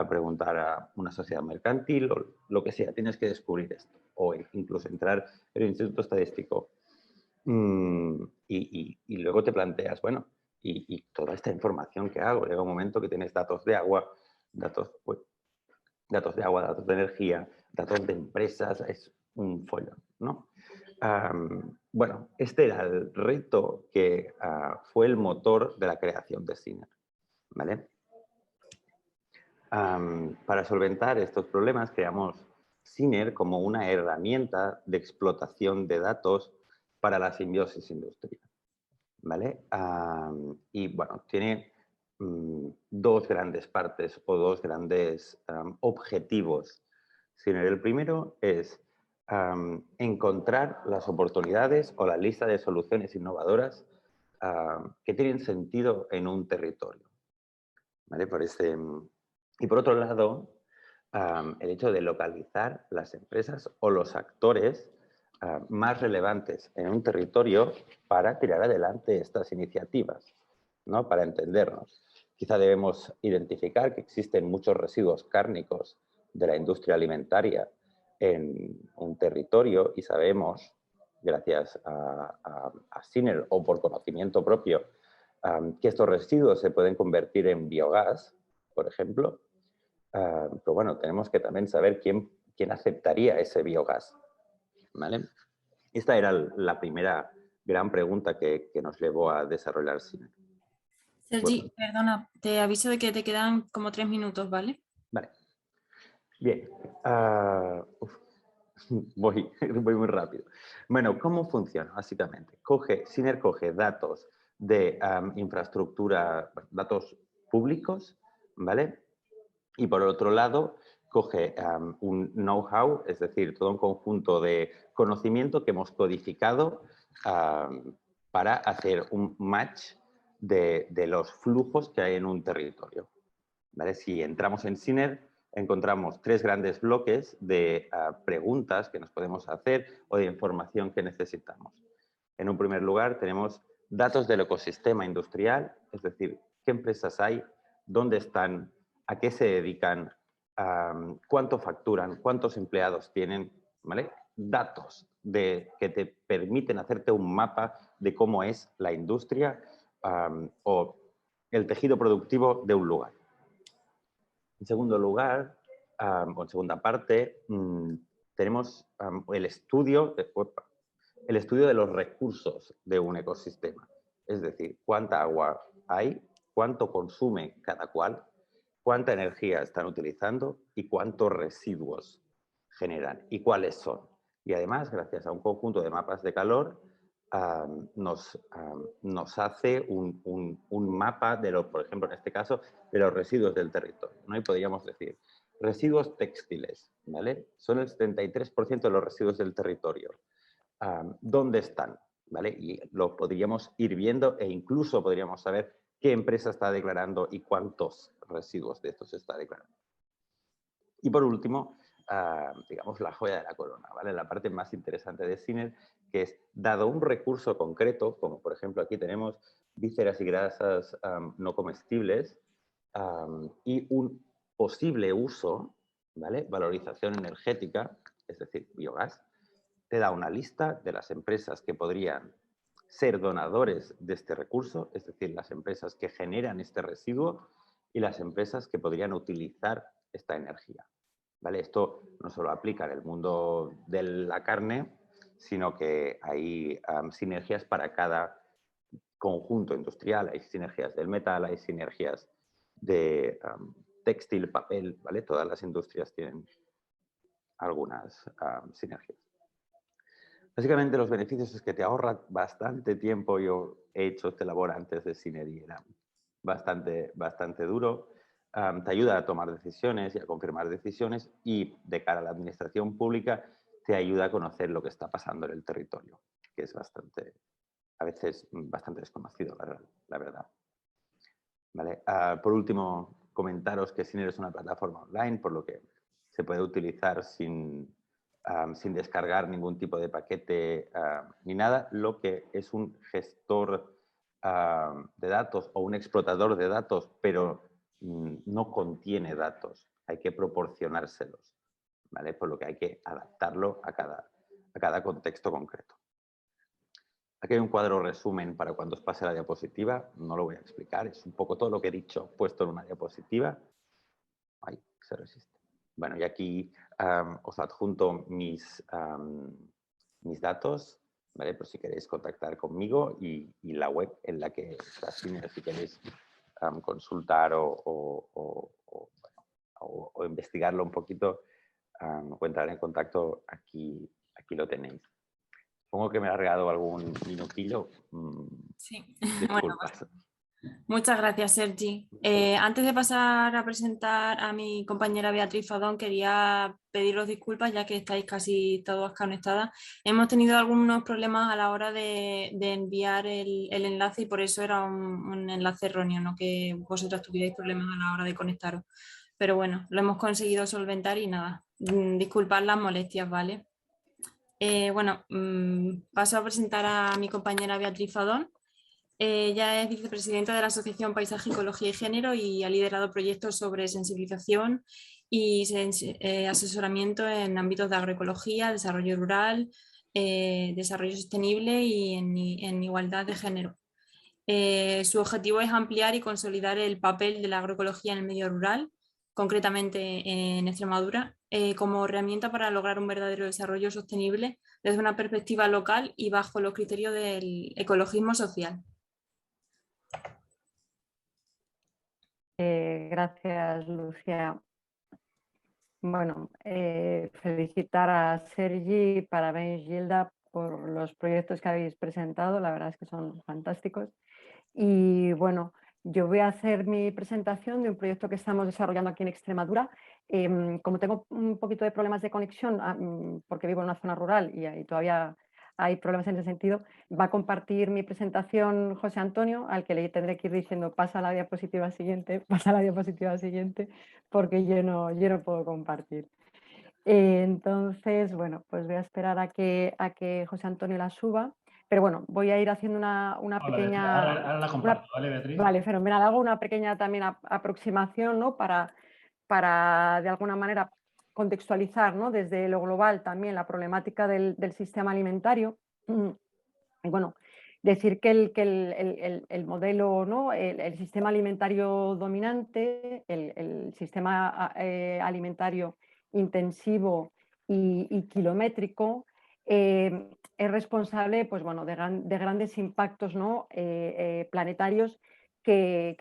preguntar a una sociedad mercantil o lo que sea, tienes que descubrir esto o incluso entrar en el Instituto Estadístico. Y luego te planteas, bueno, y toda esta información que hago, llega un momento que tienes datos de agua, datos de energía, datos de empresas, es un follón, ¿no? Bueno, este era el reto que fue el motor de la creación de Siner, ¿vale? Para solventar estos problemas creamos Siner como una herramienta de explotación de datos para la simbiosis industrial, ¿vale? Y bueno, tiene 2 grandes partes o 2 grandes objetivos. El primero es encontrar las oportunidades o la lista de soluciones innovadoras que tienen sentido en un territorio, ¿vale? Y por otro lado, el hecho de localizar las empresas o los actores más relevantes en un territorio para tirar adelante estas iniciativas, ¿no? Para entendernos. Quizá debemos identificar que existen muchos residuos cárnicos de la industria alimentaria en un territorio y sabemos, gracias a Siner o por conocimiento propio, que estos residuos se pueden convertir en biogás, por ejemplo, pero bueno, tenemos que también saber quién aceptaría ese biogás, ¿vale? Esta era la primera gran pregunta que nos llevó a desarrollar Siner. Sergi, perdona, te aviso de que te quedan como 3 minutos, ¿vale? Vale. Bien. Voy muy rápido. Bueno, ¿cómo funciona? Básicamente, Siner coge datos de infraestructura, datos públicos, ¿vale? Y por otro lado, coge un know-how, es decir, todo un conjunto de conocimiento que hemos codificado para hacer un match de los flujos que hay en un territorio, ¿vale? Si entramos en Siner, encontramos 3 grandes bloques de preguntas que nos podemos hacer o de información que necesitamos. En un primer lugar, tenemos datos del ecosistema industrial, es decir, qué empresas hay, dónde están, a qué se dedican, cuánto facturan, cuántos empleados tienen, ¿vale? Datos que te permiten hacerte un mapa de cómo es la industria o el tejido productivo de un lugar. En segundo lugar, o en segunda parte, tenemos el estudio de los recursos de un ecosistema. Es decir, cuánta agua hay, cuánto consume cada cual, cuánta energía están utilizando y cuántos residuos generan y cuáles son. Y además, gracias a un conjunto de mapas de calor, nos hace un mapa de por ejemplo, en este caso, de los residuos del territorio, ¿no? Y podríamos decir, residuos textiles, ¿vale? Son el 73% de los residuos del territorio. ¿Dónde están? ¿Vale? Y lo podríamos ir viendo e incluso podríamos saber qué empresa está declarando y cuántos residuos de estos está declarando. Y por último, digamos, la joya de la corona, ¿vale? La parte más interesante de Siner, que es, dado un recurso concreto, como por ejemplo aquí tenemos vísceras y grasas no comestibles y un posible uso, ¿vale? Valorización energética, es decir, biogás, te da una lista de las empresas que podrían ser donadores de este recurso, es decir, las empresas que generan este residuo y las empresas que podrían utilizar esta energía, ¿vale? Esto no solo aplica en el mundo de la carne, sino que hay sinergias para cada conjunto industrial. Hay sinergias del metal, hay sinergias de textil, papel, ¿vale? Todas las industrias tienen algunas sinergias. Básicamente los beneficios es que te ahorra bastante tiempo. Yo he hecho este labor antes de Siner y era bastante duro. Te ayuda a tomar decisiones y a confirmar decisiones y de cara a la administración pública te ayuda a conocer lo que está pasando en el territorio, que es a veces bastante desconocido, la verdad. ¿Vale? Por último, comentaros que Siner es una plataforma online, por lo que se puede utilizar sin descargar ningún tipo de paquete ni nada, lo que es un gestor de datos o un explotador de datos, pero no contiene datos, hay que proporcionárselos, ¿vale? Por lo que hay que adaptarlo a cada contexto concreto. Aquí hay un cuadro resumen para cuando os pase la diapositiva, no lo voy a explicar, es un poco todo lo que he dicho puesto en una diapositiva. Ay, se resiste. Bueno, y aquí os adjunto mis datos, ¿vale? Por si queréis contactar conmigo y la web en la que está Siner, si queréis consultar o investigarlo un poquito o entrar en contacto, aquí lo tenéis. Supongo que me ha regalado algún minutillo. Sí. Disculpas. Bueno, muchas gracias, Sergi. Antes de pasar a presentar a mi compañera Beatriz Fadón, quería pediros disculpas ya que estáis casi todas conectadas. Hemos tenido algunos problemas a la hora de enviar el enlace y por eso era un enlace erróneo, no que vosotras tuvierais problemas a la hora de conectaros. Pero bueno, lo hemos conseguido solventar y nada, disculpad las molestias, ¿vale? Bueno, paso a presentar a mi compañera Beatriz Fadón. Ella es vicepresidenta de la Asociación Paisaje, Ecología y Género y ha liderado proyectos sobre sensibilización y asesoramiento en ámbitos de agroecología, desarrollo rural, desarrollo sostenible y en igualdad de género. Su objetivo es ampliar y consolidar el papel de la agroecología en el medio rural concretamente en Extremadura, como herramienta para lograr un verdadero desarrollo sostenible desde una perspectiva local y bajo los criterios del ecologismo social. Gracias, Lucía. Bueno, felicitar a Sergi, parabéns, Gilda, por los proyectos que habéis presentado, la verdad es que son fantásticos. Y bueno, yo voy a hacer mi presentación de un proyecto que estamos desarrollando aquí en Extremadura. Como tengo un poquito de problemas de conexión, porque vivo en una zona rural y ahí todavía hay problemas en ese sentido, va a compartir mi presentación José Antonio, al que le tendré que ir diciendo pasa la diapositiva siguiente, pasa la diapositiva siguiente, porque yo no puedo compartir. Entonces, bueno, pues voy a esperar a que José Antonio la suba. Pero bueno, voy a ir haciendo una pequeña... Ahora la comparto, ¿vale, Beatriz? Vale, fenomenal. Hago una pequeña también aproximación, ¿no? Para de alguna manera contextualizar, ¿no? Desde lo global también la problemática del sistema alimentario. Y bueno, decir que el modelo, ¿no? El sistema alimentario dominante, el sistema alimentario intensivo y kilométrico, es responsable, pues, bueno, de grandes impactos, ¿no? Planetarios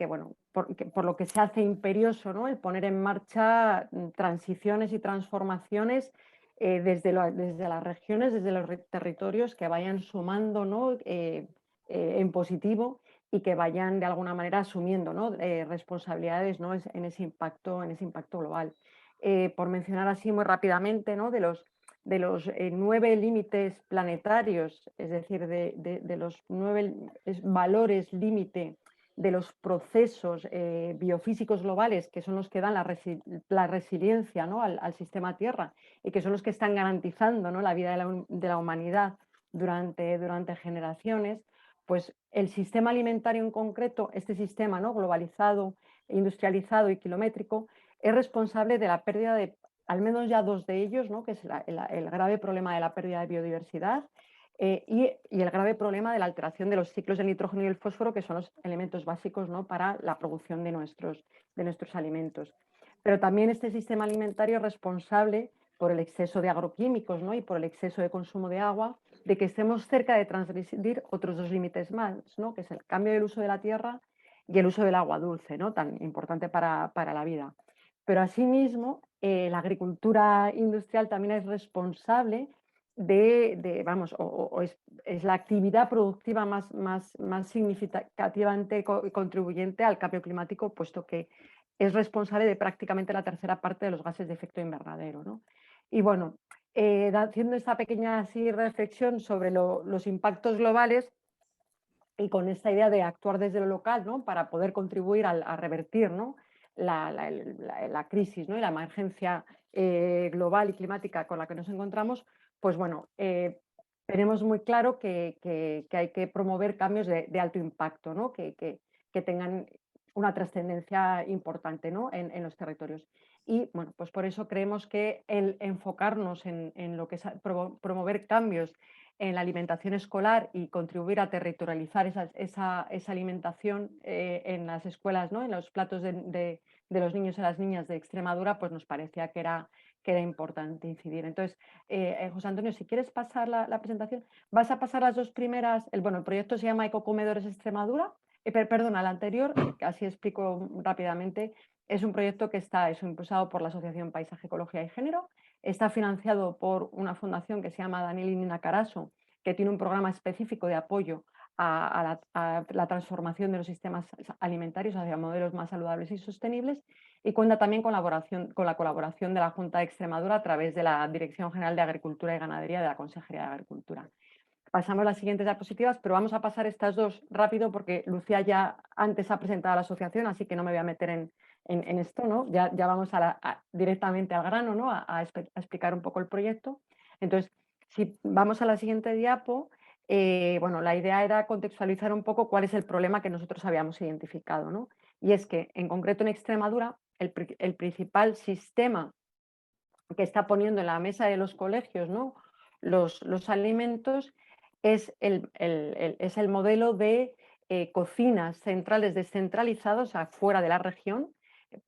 bueno, por lo que se hace imperioso, ¿no? El poner en marcha transiciones y transformaciones desde las regiones, desde los territorios, que vayan sumando, ¿no? En positivo y que vayan de alguna manera asumiendo, ¿no? Responsabilidades, ¿no? en ese impacto global. Por mencionar así muy rápidamente, ¿no? de los 9 límites planetarios, es decir, de los 9 valores límite de los procesos biofísicos globales, que son los que dan la resiliencia, ¿no? al sistema Tierra, y que son los que están garantizando, ¿no? la vida de la humanidad durante generaciones, pues el sistema alimentario en concreto, este sistema, ¿no? globalizado, industrializado y kilométrico, es responsable de la pérdida de al menos ya 2 de ellos, ¿no? que es el grave problema de la pérdida de biodiversidad y el grave problema de la alteración de los ciclos del nitrógeno y el fósforo, que son los elementos básicos, ¿no? para la producción de nuestros alimentos. Pero también este sistema alimentario es responsable por el exceso de agroquímicos, ¿no? y por el exceso de consumo de agua, de que estemos cerca de transgredir otros 2 límites más, ¿no? que es el cambio del uso de la tierra y el uso del agua dulce, ¿no? tan importante para la vida. Pero asimismo, la agricultura industrial también es responsable vamos, es la actividad productiva más significativamente contribuyente al cambio climático, puesto que es responsable de prácticamente la tercera parte de los gases de efecto invernadero, ¿no? Y bueno, haciendo esta pequeña así reflexión sobre los impactos globales y con esta idea de actuar desde lo local, ¿no? para poder contribuir a revertir, ¿no? la crisis, ¿no? y la emergencia global y climática con la que nos encontramos, pues bueno, tenemos muy claro que hay que promover cambios de alto impacto, ¿no? que tengan una trascendencia importante, ¿no? en los territorios. Y bueno, pues por eso creemos que el enfocarnos en lo que es promover cambios en la alimentación escolar y contribuir a territorializar esa alimentación en las escuelas, ¿no? en los platos de los niños y las niñas de Extremadura, pues nos parecía que era importante incidir. Entonces, José Antonio, si quieres pasar la presentación, vas a pasar las 2 primeras. El proyecto se llama Ecocomedores Extremadura. Perdona, el anterior, que así explico rápidamente, es un proyecto que es impulsado por la Asociación Paisaje, Ecología y Género. Está financiado por una fundación que se llama Daniel y Nina Carasso, que tiene un programa específico de apoyo a la transformación de los sistemas alimentarios hacia modelos más saludables y sostenibles, y cuenta también con la colaboración de la Junta de Extremadura a través de la Dirección General de Agricultura y Ganadería de la Consejería de Agricultura. Pasamos las siguientes diapositivas, pero vamos a pasar estas 2 rápido porque Lucía ya antes ha presentado a la asociación, así que no me voy a meter en esto, ¿no? Ya vamos directamente al grano, ¿no? a explicar un poco el proyecto. Entonces, si vamos a la siguiente diapo, bueno, la idea era contextualizar un poco cuál es el problema que nosotros habíamos identificado, ¿no? Y es que, en concreto en Extremadura, el principal sistema que está poniendo en la mesa de los colegios, ¿no? los alimentos es el modelo de cocinas centrales descentralizados fuera de la región,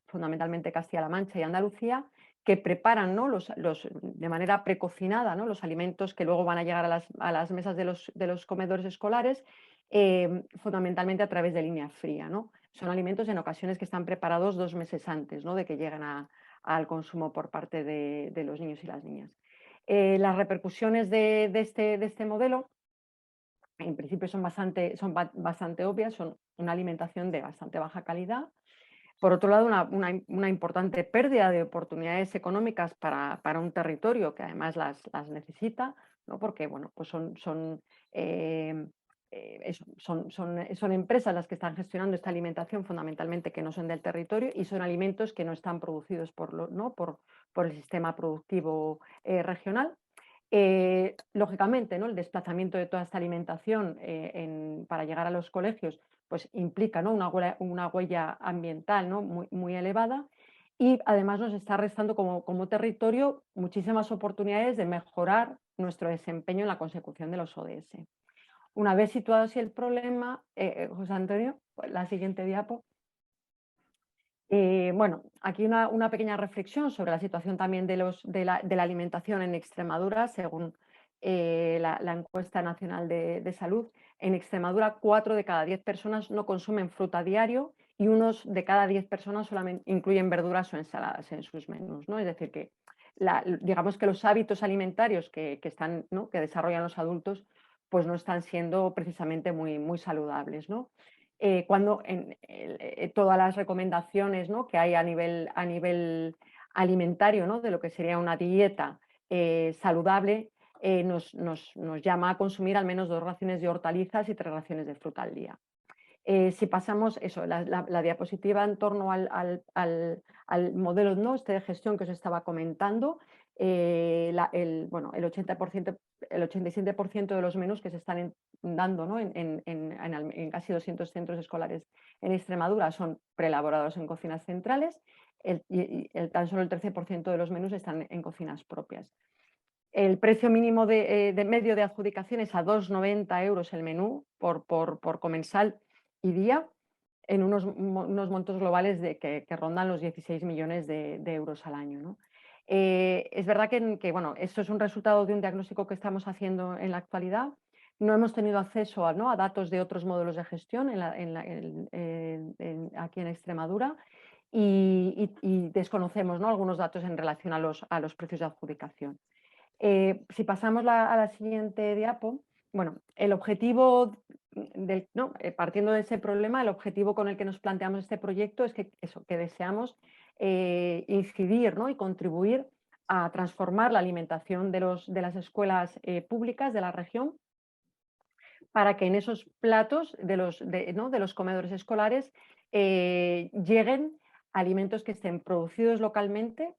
fundamentalmente Castilla-La Mancha y Andalucía, que preparan, ¿no? de manera precocinada, ¿no? los alimentos que luego van a llegar a las mesas de los comedores escolares, fundamentalmente a través de línea fría, ¿no? Son alimentos en ocasiones que están preparados 2 meses antes, ¿no? de que lleguen al consumo por parte de los niños y las niñas. Las repercusiones de este modelo, en principio son bastante obvias, son una alimentación de bastante baja calidad. Por otro lado, una importante pérdida de oportunidades económicas para un territorio que además las necesita, ¿no? Porque bueno, pues son empresas las que están gestionando esta alimentación, fundamentalmente que no son del territorio, y son alimentos que no están producidos por el sistema productivo regional. Lógicamente, ¿no? El desplazamiento de toda esta alimentación para llegar a los colegios pues implica, ¿no? una huella ambiental, ¿no? muy elevada, y además nos está restando como territorio muchísimas oportunidades de mejorar nuestro desempeño en la consecución de los ODS. Una vez situado así el problema, José Antonio, pues la siguiente diapo. Bueno, aquí una pequeña reflexión sobre la situación también de la alimentación en Extremadura, según la encuesta nacional de salud. En Extremadura, 4 de cada 10 personas no consumen fruta a diario y 1 de cada 10 personas solamente incluyen verduras o ensaladas en sus menús, ¿no? Es decir, que digamos que los hábitos alimentarios que desarrollan los adultos pues no están siendo precisamente muy saludables, ¿no? Cuando todas las recomendaciones, ¿no? que hay a nivel alimentario, ¿no? de lo que sería una dieta saludable, nos llama a consumir al menos 2 raciones de hortalizas y 3 raciones de fruta al día. Si pasamos la diapositiva en torno al modelo, ¿no? de gestión que os estaba comentando, el 87% de los menús que se están dando, ¿no? en casi 200 centros escolares en Extremadura son preelaborados en cocinas centrales, tan solo el 13% de los menús están en cocinas propias. El precio mínimo de medio de adjudicación es a 2,90 euros el menú por comensal y día, en unos montos globales que rondan los 16 millones de euros al año, ¿no? Es verdad que bueno, esto es un resultado de un diagnóstico que estamos haciendo en la actualidad. No hemos tenido acceso a datos de otros modelos de gestión aquí en Extremadura y desconocemos, ¿no? algunos datos en relación a los precios de adjudicación. Si pasamos a la siguiente diapo, bueno, el objetivo, partiendo de ese problema, el objetivo con el que nos planteamos este proyecto es que deseamos incidir, ¿no? y contribuir a transformar la alimentación de las escuelas públicas de la región para que en esos platos de los comedores escolares lleguen alimentos que estén producidos localmente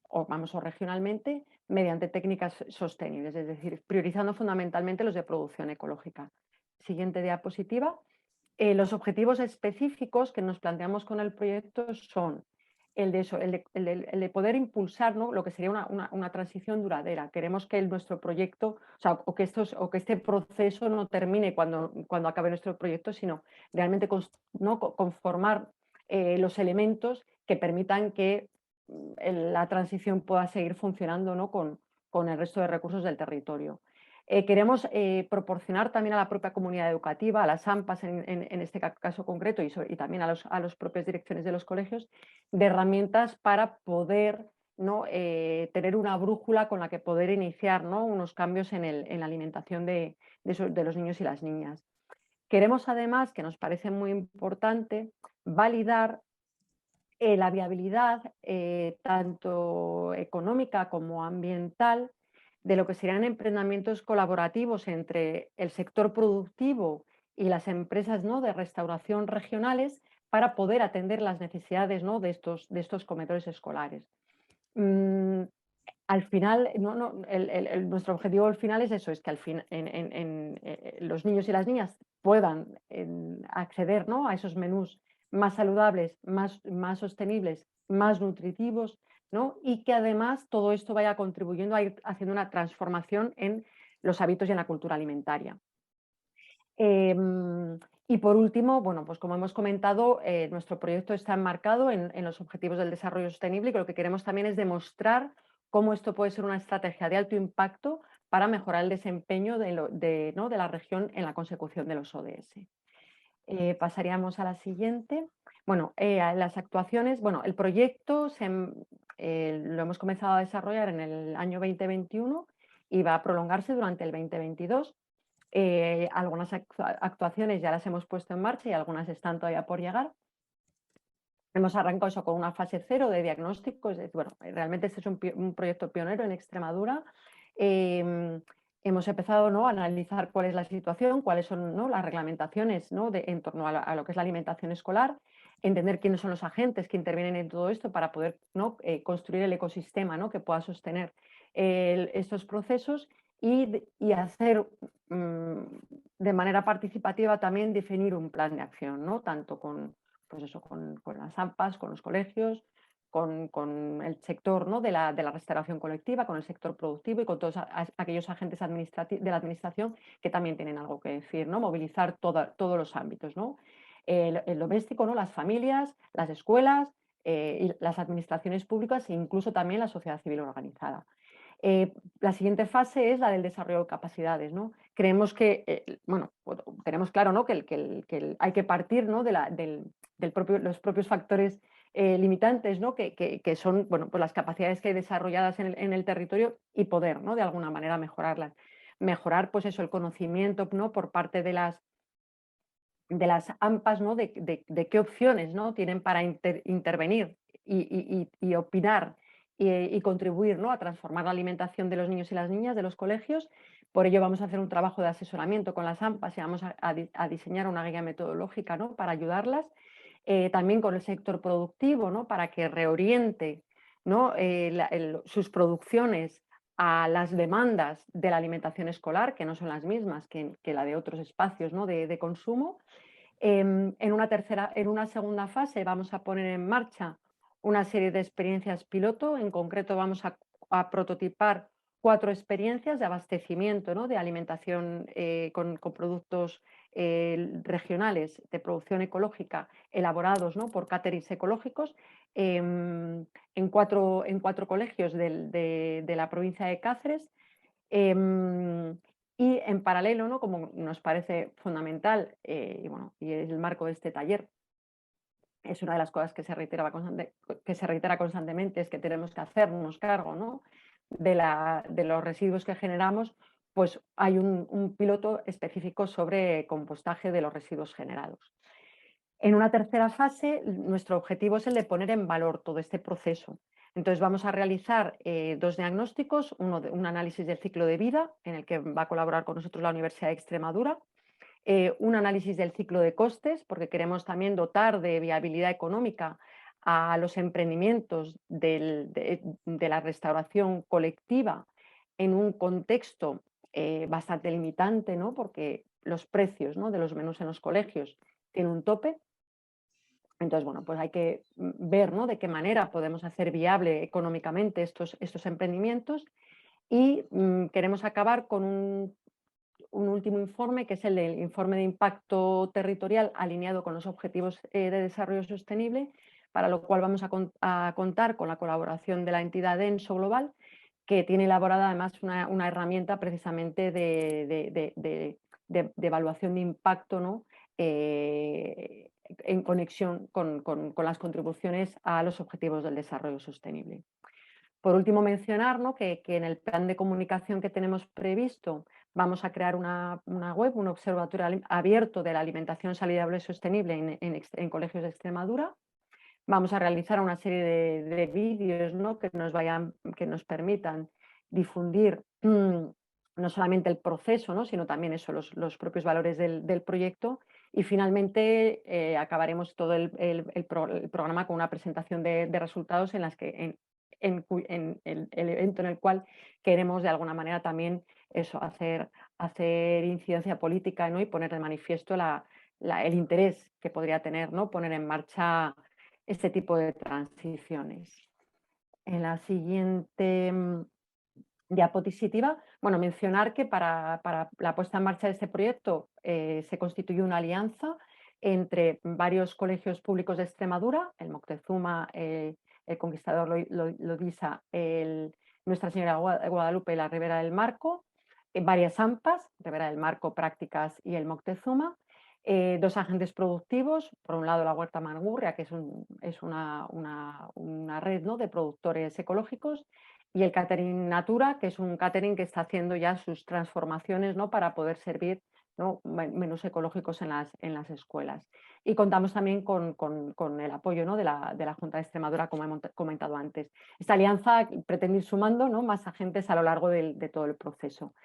o regionalmente mediante técnicas sostenibles, es decir, priorizando fundamentalmente los de producción ecológica. Siguiente diapositiva. Los objetivos específicos que nos planteamos con el proyecto son el de poder impulsar, ¿no? lo que sería una transición duradera. Queremos que nuestro proyecto, o que este proceso no termine cuando acabe nuestro proyecto, sino realmente conformar los elementos que permitan que la transición pueda seguir funcionando, ¿no? con el resto de recursos del territorio. Queremos proporcionar también a la propia comunidad educativa, a las AMPAs en este caso concreto y también a las propias direcciones de los colegios, de herramientas para poder, ¿no? Tener una brújula con la que poder iniciar, ¿no? unos cambios en la alimentación de los niños y las niñas. Queremos además, que nos parece muy importante, validar la viabilidad tanto económica como ambiental de lo que serían emprendimientos colaborativos entre el sector productivo y las empresas, ¿no? de restauración regionales para poder atender las necesidades, ¿no? de estos comedores escolares. Al final, nuestro objetivo al final es eso, es que al fin, los niños y las niñas puedan acceder, ¿no? a esos menús más saludables, más sostenibles, más nutritivos, ¿no? y que además todo esto vaya contribuyendo a ir haciendo una transformación en los hábitos y en la cultura alimentaria. Y por último, bueno, pues como hemos comentado, nuestro proyecto está enmarcado en los Objetivos del Desarrollo Sostenible y lo que queremos también es demostrar cómo esto puede ser una estrategia de alto impacto para mejorar el desempeño de la región en la consecución de los ODS. Pasaríamos a la siguiente. Bueno, las actuaciones, bueno, el proyecto lo hemos comenzado a desarrollar en el año 2021 y va a prolongarse durante el 2022. Algunas actuaciones ya las hemos puesto en marcha y algunas están todavía por llegar. Hemos arrancado eso con una fase 0 de diagnóstico, es decir, bueno, realmente este es un proyecto pionero en Extremadura. Hemos empezado, ¿no?, a analizar cuál es la situación, cuáles son, ¿no?, las reglamentaciones, ¿no?, en torno a lo que es la alimentación escolar, entender quiénes son los agentes que intervienen en todo esto para poder, ¿no?, construir el ecosistema, ¿no?, que pueda sostener estos procesos y hacer de manera participativa también definir un plan de acción, ¿no?, tanto con las AMPAs, con los colegios, con el sector, ¿no?, de la restauración colectiva, con el sector productivo y con todos aquellos agentes de la administración que también tienen algo que decir, ¿no?, movilizar todos los ámbitos, ¿no?, el doméstico, ¿no?, las familias, las escuelas y las administraciones públicas e incluso también la sociedad civil organizada. La siguiente fase es la del desarrollo de capacidades, ¿no? Creemos que, bueno, tenemos claro, ¿no?, que hay que partir, ¿no?, los propios factores limitantes, ¿no?, que son, bueno, pues las capacidades que hay desarrolladas en el territorio y poder, ¿no?, de alguna manera mejorarlas. Mejorar, pues eso, el conocimiento, ¿no?, por parte de las AMPAs, ¿no?, de qué opciones, ¿no?, tienen para intervenir y opinar y contribuir, ¿no?, a transformar la alimentación de los niños y las niñas de los colegios. Por ello vamos a hacer un trabajo de asesoramiento con las AMPAs y vamos a diseñar una guía metodológica, ¿no?, para ayudarlas. También con el sector productivo, ¿no?, para que reoriente, ¿no?, sus producciones a las demandas de la alimentación escolar, que no son las mismas que la de otros espacios, ¿no?, de consumo. En una segunda fase vamos a poner en marcha una serie de experiencias piloto. En concreto vamos a prototipar 4 experiencias de abastecimiento, ¿no?, de alimentación con productos regionales de producción ecológica elaborados, ¿no?, por caterings ecológicos en 4 colegios de la provincia de Cáceres. Y en paralelo, ¿no?, como nos parece fundamental, y es el marco de este taller, es una de las cosas que se reitera constantemente, es que tenemos que hacernos cargo, ¿no?, de los residuos que generamos. Pues hay un piloto específico sobre compostaje de los residuos generados. En una tercera fase, nuestro objetivo es el de poner en valor todo este proceso. Entonces vamos a realizar 2 diagnósticos, un análisis del ciclo de vida, en el que va a colaborar con nosotros la Universidad de Extremadura, un análisis del ciclo de costes, porque queremos también dotar de viabilidad económica a los emprendimientos de la restauración colectiva en un contexto bastante limitante, ¿no?, porque los precios, ¿no?, de los menús en los colegios tienen un tope. Entonces, bueno, pues hay que ver, ¿no?, de qué manera podemos hacer viable económicamente estos emprendimientos y queremos acabar con un último informe, que es el del informe de impacto territorial alineado con los objetivos de desarrollo sostenible, para lo cual vamos a contar con la colaboración de la entidad ENSO Global, que tiene elaborada además una herramienta precisamente de evaluación de impacto, ¿no?, en conexión con las contribuciones a los objetivos del desarrollo sostenible. Por último, mencionar, ¿no?, que en el plan de comunicación que tenemos previsto vamos a crear una web, un observatorio abierto de la alimentación saludable y sostenible en colegios de Extremadura. Vamos a realizar una serie de vídeos, ¿no?, que nos permitan difundir no solamente el proceso, ¿no?, sino también eso, los propios valores del proyecto. Y finalmente acabaremos todo el programa con una presentación de resultados en el evento en el cual queremos de alguna manera también eso, hacer incidencia política, ¿no?, y poner de manifiesto el interés que podría tener, ¿no?, poner en marcha este tipo de transiciones. En la siguiente diapositiva, Bueno, mencionar que para la puesta en marcha de este proyecto se constituyó una alianza entre varios colegios públicos de Extremadura, el Moctezuma, el Conquistador Lodisa, Nuestra Señora de Guadalupe y la Ribera del Marco, varias AMPAs, Ribera del Marco, Prácticas y el Moctezuma, dos agentes productivos, por un lado la Huerta Mangurria, que es una red, ¿no?, de productores ecológicos, y el Catering Natura, que es un catering que está haciendo ya sus transformaciones, ¿no?, para poder servir, ¿no?, menús ecológicos en las escuelas. Y contamos también con el apoyo, ¿no?, de la Junta de Extremadura, como hemos comentado antes. Esta alianza pretende ir sumando, ¿no?, más agentes a lo largo de todo el proceso.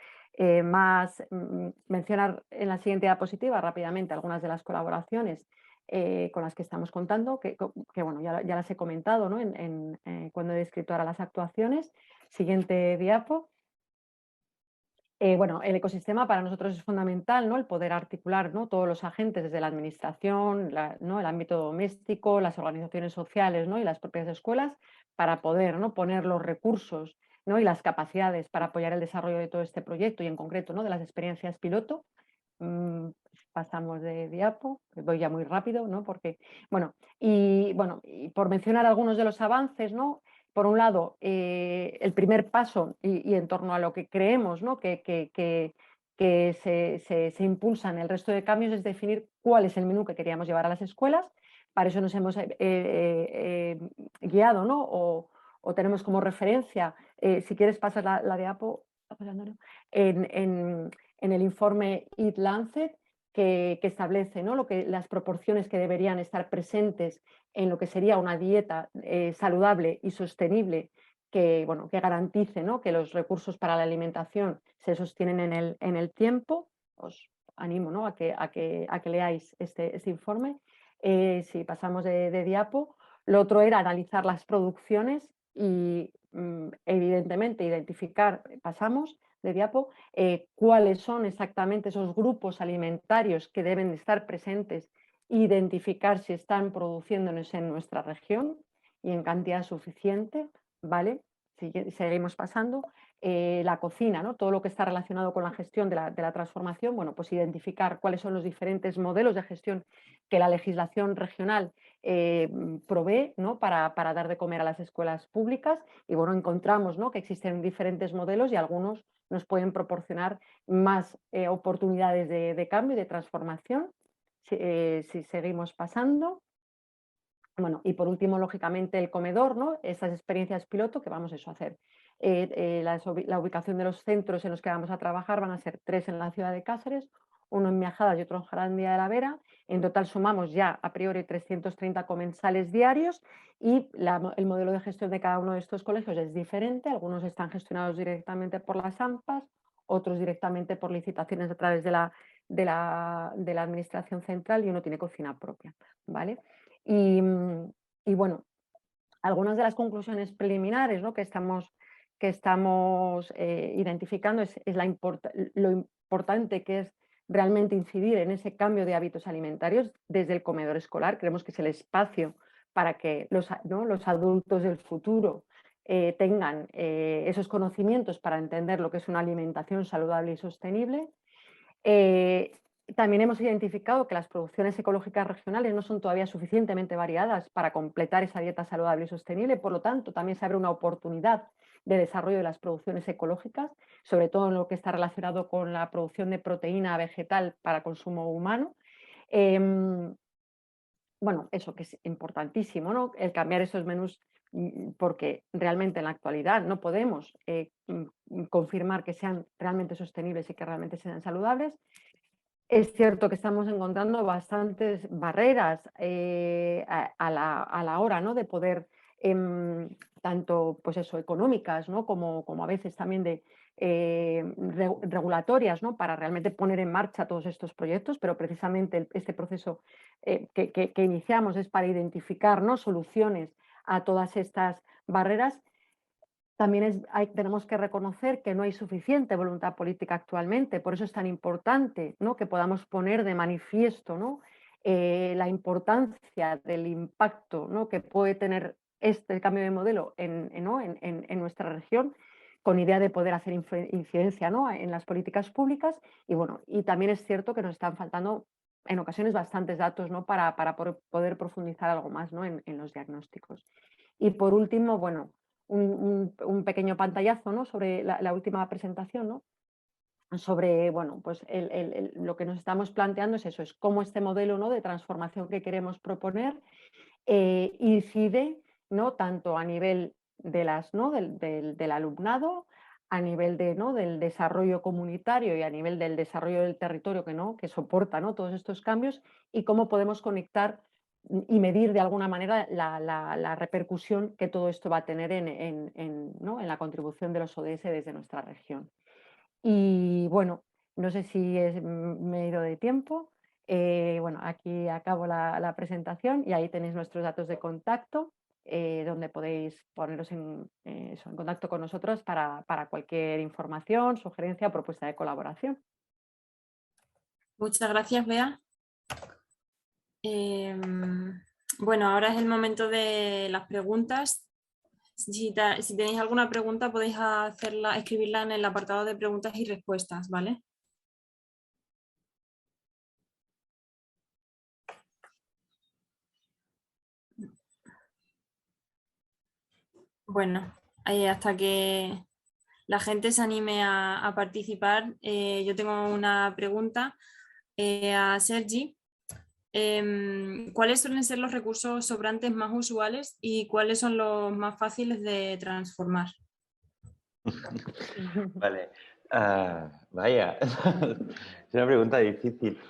Mencionar en la siguiente diapositiva rápidamente algunas de las colaboraciones con las que estamos contando, que bueno, ya las he comentado, ¿no?, cuando he descrito ahora las actuaciones. Siguiente diapo. Bueno, el ecosistema para nosotros es fundamental, ¿no?, el poder articular, ¿no?, todos los agentes, desde la administración, ¿no?, el ámbito doméstico, las organizaciones sociales, ¿no?, y las propias escuelas, para poder, ¿no?, poner los recursos, ¿no?, y las capacidades para apoyar el desarrollo de todo este proyecto y en concreto, ¿no?, de las experiencias piloto. Pasamos de diapo, voy ya muy rápido, ¿no?, porque, bueno, y por mencionar algunos de los avances, ¿no?, por un lado, el primer paso y en torno a lo que creemos, ¿no?, que se impulsa en el resto de cambios es definir cuál es el menú que queríamos llevar a las escuelas. Para eso nos hemos guiado, ¿no?, o tenemos como referencia, si quieres pasar la diapo, en el informe Eat Lancet, que establece, ¿no?, las proporciones que deberían estar presentes en lo que sería una dieta saludable y sostenible que garantice, ¿no?, que los recursos para la alimentación se sostienen en el tiempo. Os animo, ¿no?, a que leáis este informe. Si pasamos de diapo, lo otro era analizar las producciones y evidentemente identificar, pasamos de diapo, cuáles son exactamente esos grupos alimentarios que deben estar presentes, identificar si están produciéndonos en nuestra región y en cantidad suficiente, ¿vale? Seguimos pasando. La cocina, ¿no?, todo lo que está relacionado con la gestión de la transformación, bueno, pues identificar cuáles son los diferentes modelos de gestión que la legislación regional provee, ¿no?, para dar de comer a las escuelas públicas. Y bueno, encontramos, ¿no?, que existen diferentes modelos y algunos nos pueden proporcionar más oportunidades de cambio y de transformación. Si seguimos pasando. Bueno, y por último, lógicamente, el comedor, ¿no?, estas experiencias piloto que vamos a hacer. La ubicación de los centros en los que vamos a trabajar van a ser 3 en la ciudad de Cáceres, uno en Miajadas y otro en Jarandía de la Vera. En total sumamos ya a priori 330 comensales diarios y el modelo de gestión de cada uno de estos colegios es diferente. Algunos están gestionados directamente por las AMPAs, otros directamente por licitaciones a través de la administración central y uno tiene cocina propia, ¿vale? Y bueno, algunas de las conclusiones preliminares, ¿no?, que estamos identificando es lo importante que es realmente incidir en ese cambio de hábitos alimentarios desde el comedor escolar. Creemos que es el espacio para que los adultos del futuro tengan esos conocimientos para entender lo que es una alimentación saludable y sostenible. También hemos identificado que las producciones ecológicas regionales no son todavía suficientemente variadas para completar esa dieta saludable y sostenible. Por lo tanto, también se abre una oportunidad de desarrollo de las producciones ecológicas, sobre todo en lo que está relacionado con la producción de proteína vegetal para consumo humano. Bueno, eso que es importantísimo, ¿no?, el cambiar esos menús, porque realmente en la actualidad no podemos confirmar que sean realmente sostenibles y que realmente sean saludables. Es cierto que estamos encontrando bastantes barreras a la hora, ¿no?, de poder, tanto pues eso, económicas, ¿no?, como a veces también de regulatorias, ¿no?, para realmente poner en marcha todos estos proyectos, pero precisamente este proceso que iniciamos es para identificar, ¿no?, soluciones a todas estas barreras. También tenemos que reconocer que no hay suficiente voluntad política actualmente, por eso es tan importante, ¿no?, que podamos poner de manifiesto, ¿no?, la importancia del impacto, ¿no?, que puede tener este cambio de modelo en nuestra región, con idea de poder hacer incidencia, ¿no?, en las políticas públicas. Y bueno, y también es cierto que nos están faltando en ocasiones bastantes datos, ¿no?, para poder profundizar algo más, ¿no?, en los diagnósticos. Y por último, bueno, un pequeño pantallazo, ¿no?, sobre la última presentación, ¿no?, sobre, bueno, pues lo que nos estamos planteando es eso, es cómo este modelo, ¿no?, de transformación que queremos proponer incide, ¿no?, tanto a nivel de ¿no?, del alumnado, a nivel ¿no?, del desarrollo comunitario y a nivel del desarrollo del territorio que soporta, ¿no?, todos estos cambios, y cómo podemos conectar y medir de alguna manera la repercusión que todo esto va a tener ¿no?, en la contribución de los ODS desde nuestra región. Y bueno, no sé si me he ido de tiempo. Bueno, aquí acabo la presentación y ahí tenéis nuestros datos de contacto, donde podéis poneros en contacto con nosotros para cualquier información, sugerencia o propuesta de colaboración. Muchas gracias, Bea. Bueno, ahora es el momento de las preguntas. Si tenéis alguna pregunta podéis escribirla en el apartado de preguntas y respuestas, ¿vale? Bueno, hasta que la gente se anime a participar, yo tengo una pregunta a Sergi. ¿Cuáles suelen ser los recursos sobrantes más usuales y cuáles son los más fáciles de transformar? Vale. Vaya, es una pregunta difícil.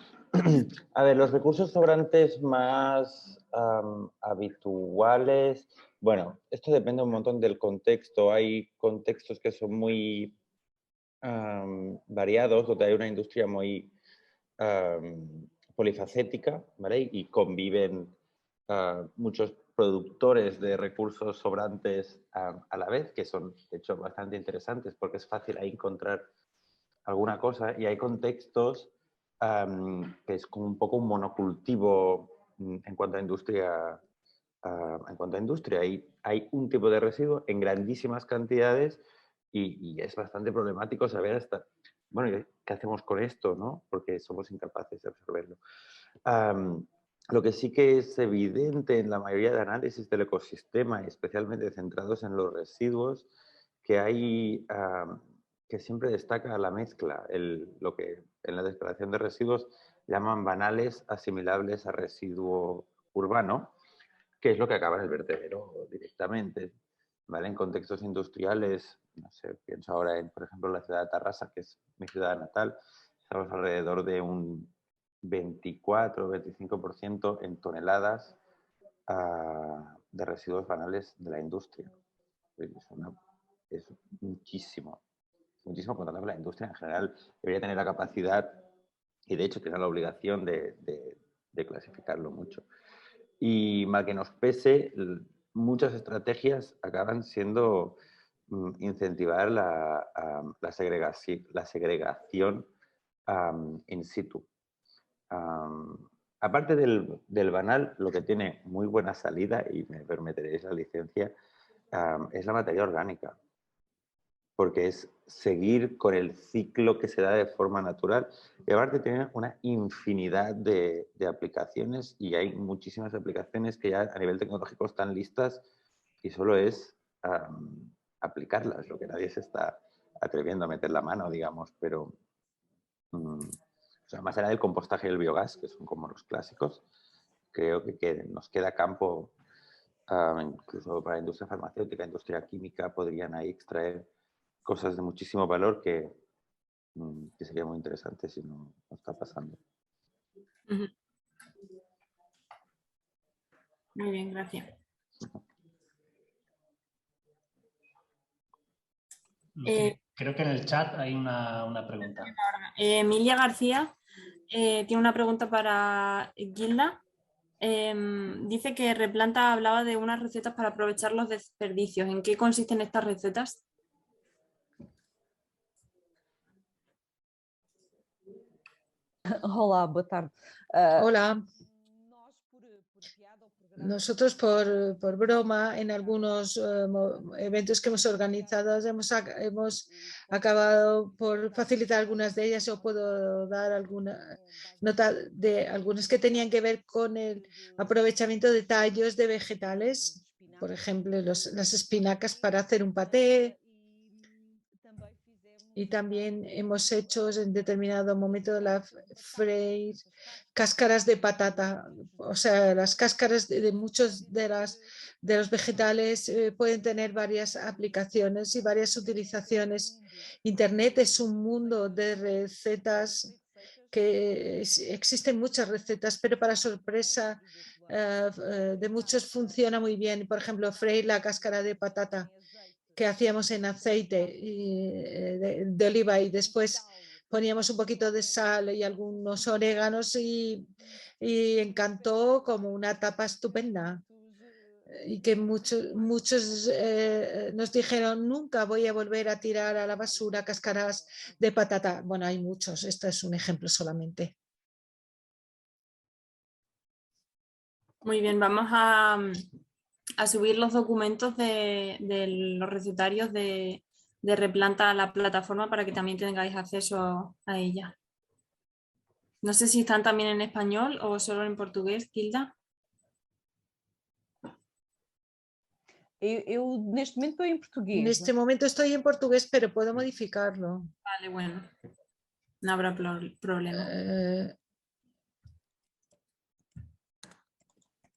A ver, los recursos sobrantes más habituales, bueno, esto depende un montón del contexto. Hay contextos que son muy variados, donde hay una industria muy polifacética, ¿vale? Y conviven muchos productores de recursos sobrantes a la vez, que son, de hecho, bastante interesantes porque es fácil ahí encontrar alguna cosa. Y hay contextos que es como un poco un monocultivo en cuanto a industria. Hay un tipo de residuo en grandísimas cantidades y es bastante problemático saber hasta, bueno, ¿qué hacemos con esto, no? Porque somos incapaces de absorberlo. Lo que sí que es evidente en la mayoría de análisis del ecosistema, especialmente centrados en los residuos, que hay que siempre destaca la mezcla, lo que en la declaración de residuos llaman banales asimilables a residuo urbano, que es lo que acaba en el vertedero directamente, ¿vale? En contextos industriales, no sé, pienso ahora en, por ejemplo, la ciudad de Tarrasa, que es mi ciudad natal, estamos alrededor de un 24-25% en toneladas de residuos banales de la industria. Es muchísimo, muchísimo contando con la industria en general. Debería tener la capacidad y de hecho tiene la obligación de clasificarlo mucho. Y mal que nos pese, muchas estrategias acaban siendo incentivar la segregación in situ. Aparte del banal, lo que tiene muy buena salida, y me permitiréis la licencia, es la materia orgánica, porque es seguir con el ciclo que se da de forma natural. Y aparte tiene una infinidad de aplicaciones y hay muchísimas aplicaciones que ya a nivel tecnológico están listas y solo es aplicarlas, lo que nadie se está atreviendo a meter la mano, digamos, pero o sea, más allá del compostaje y el biogás, que son como los clásicos, creo que nos queda campo, incluso para la industria farmacéutica, industria química, podrían ahí extraer cosas de muchísimo valor que sería muy interesante si no está pasando. Muy bien, gracias. Creo que en el chat hay una pregunta. Emilia García tiene una pregunta para Gilda. Dice que Replanta hablaba de unas recetas para aprovechar los desperdicios. ¿En qué consisten estas recetas? Hola, boa tarde. Hola. Nosotros por broma en algunos eventos que hemos organizado hemos acabado por facilitar algunas de ellas. Yo puedo dar alguna nota de algunas que tenían que ver con el aprovechamiento de tallos de vegetales, por ejemplo las espinacas para hacer un paté. Y también hemos hecho en determinado momento freír cáscaras de patata. O sea, las cáscaras de muchos de los vegetales pueden tener varias aplicaciones y varias utilizaciones. Internet es un mundo de recetas que existen muchas recetas, pero para sorpresa de muchos funciona muy bien. Por ejemplo, freír la cáscara de patata que hacíamos en aceite de oliva y después poníamos un poquito de sal y algunos oréganos y encantó como una tapa estupenda. Y que muchos nos dijeron, nunca voy a volver a tirar a la basura cáscaras de patata. Bueno, hay muchos, este es un ejemplo solamente. Muy bien, vamos a subir los documentos de los recetarios de Replanta a la plataforma para que también tengáis acceso a ella. No sé si están también en español o solo en portugués, Hilda. En este momento estoy en portugués, pero puedo modificarlo. Vale, bueno. No habrá problema.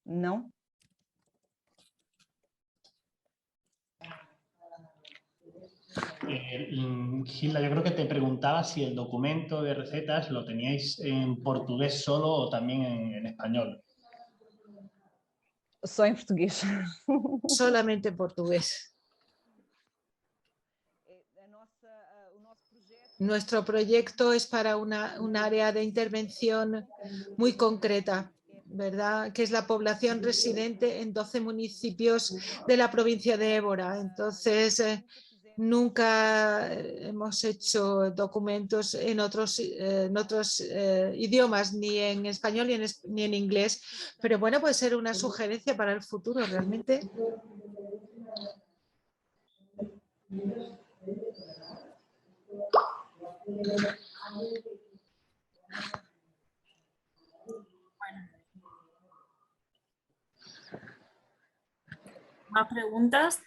No. Gilda, yo creo que te preguntaba si el documento de recetas lo teníais en portugués solo o también en español. Só en portugués. Solamente en portugués. Nuestro proyecto es para un área de intervención muy concreta, ¿verdad? Que es la población residente en 12 municipios de la provincia de Évora. Entonces, nunca hemos hecho documentos en otros idiomas, ni en español ni en inglés. Pero bueno, puede ser una sugerencia para el futuro, realmente. ¿Más preguntas?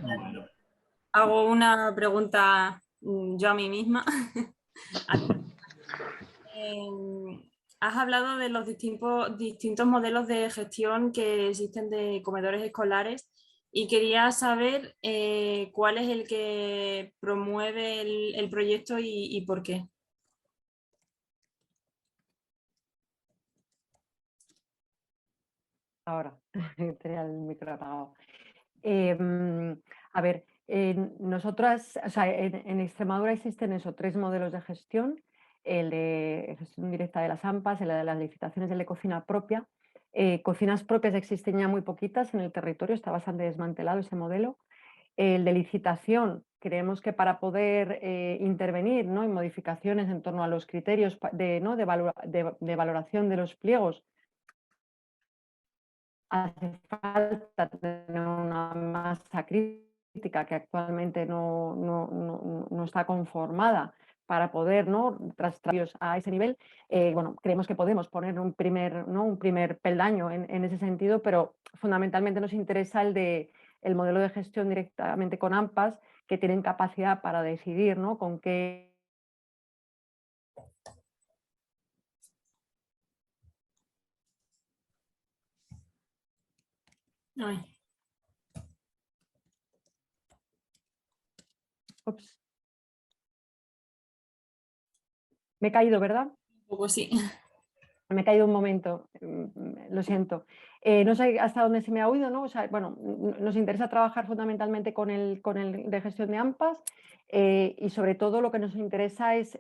Bueno. Hago una pregunta yo a mí misma. Has hablado de los distintos modelos de gestión que existen de comedores escolares y quería saber cuál es el que promueve el proyecto y por qué. Ahora, tenía el micro apagado. A ver, nosotras, o sea, en Extremadura existen esos 3 modelos de gestión: el de gestión directa de las AMPAs, el de las licitaciones, el de cocina propia. Cocinas propias existen ya muy poquitas en el territorio, está bastante desmantelado ese modelo. El de licitación, creemos que para poder intervenir, ¿no?, en modificaciones en torno a los criterios de valoración de los pliegos, hace falta tener una masa crítica que actualmente no está conformada para poder, ¿no?, trasladar a ese nivel. Bueno, creemos que podemos poner un primer peldaño en ese sentido, pero fundamentalmente nos interesa el modelo de gestión directamente con AMPAs, que tienen capacidad para decidir, ¿no?, con qué... Ay. Ups. Me he caído, ¿verdad? Un poco sí. Me he caído un momento, lo siento. No sé hasta dónde se me ha oído, ¿no? O sea, bueno, nos interesa trabajar fundamentalmente con el de gestión de AMPAs, y sobre todo lo que nos interesa es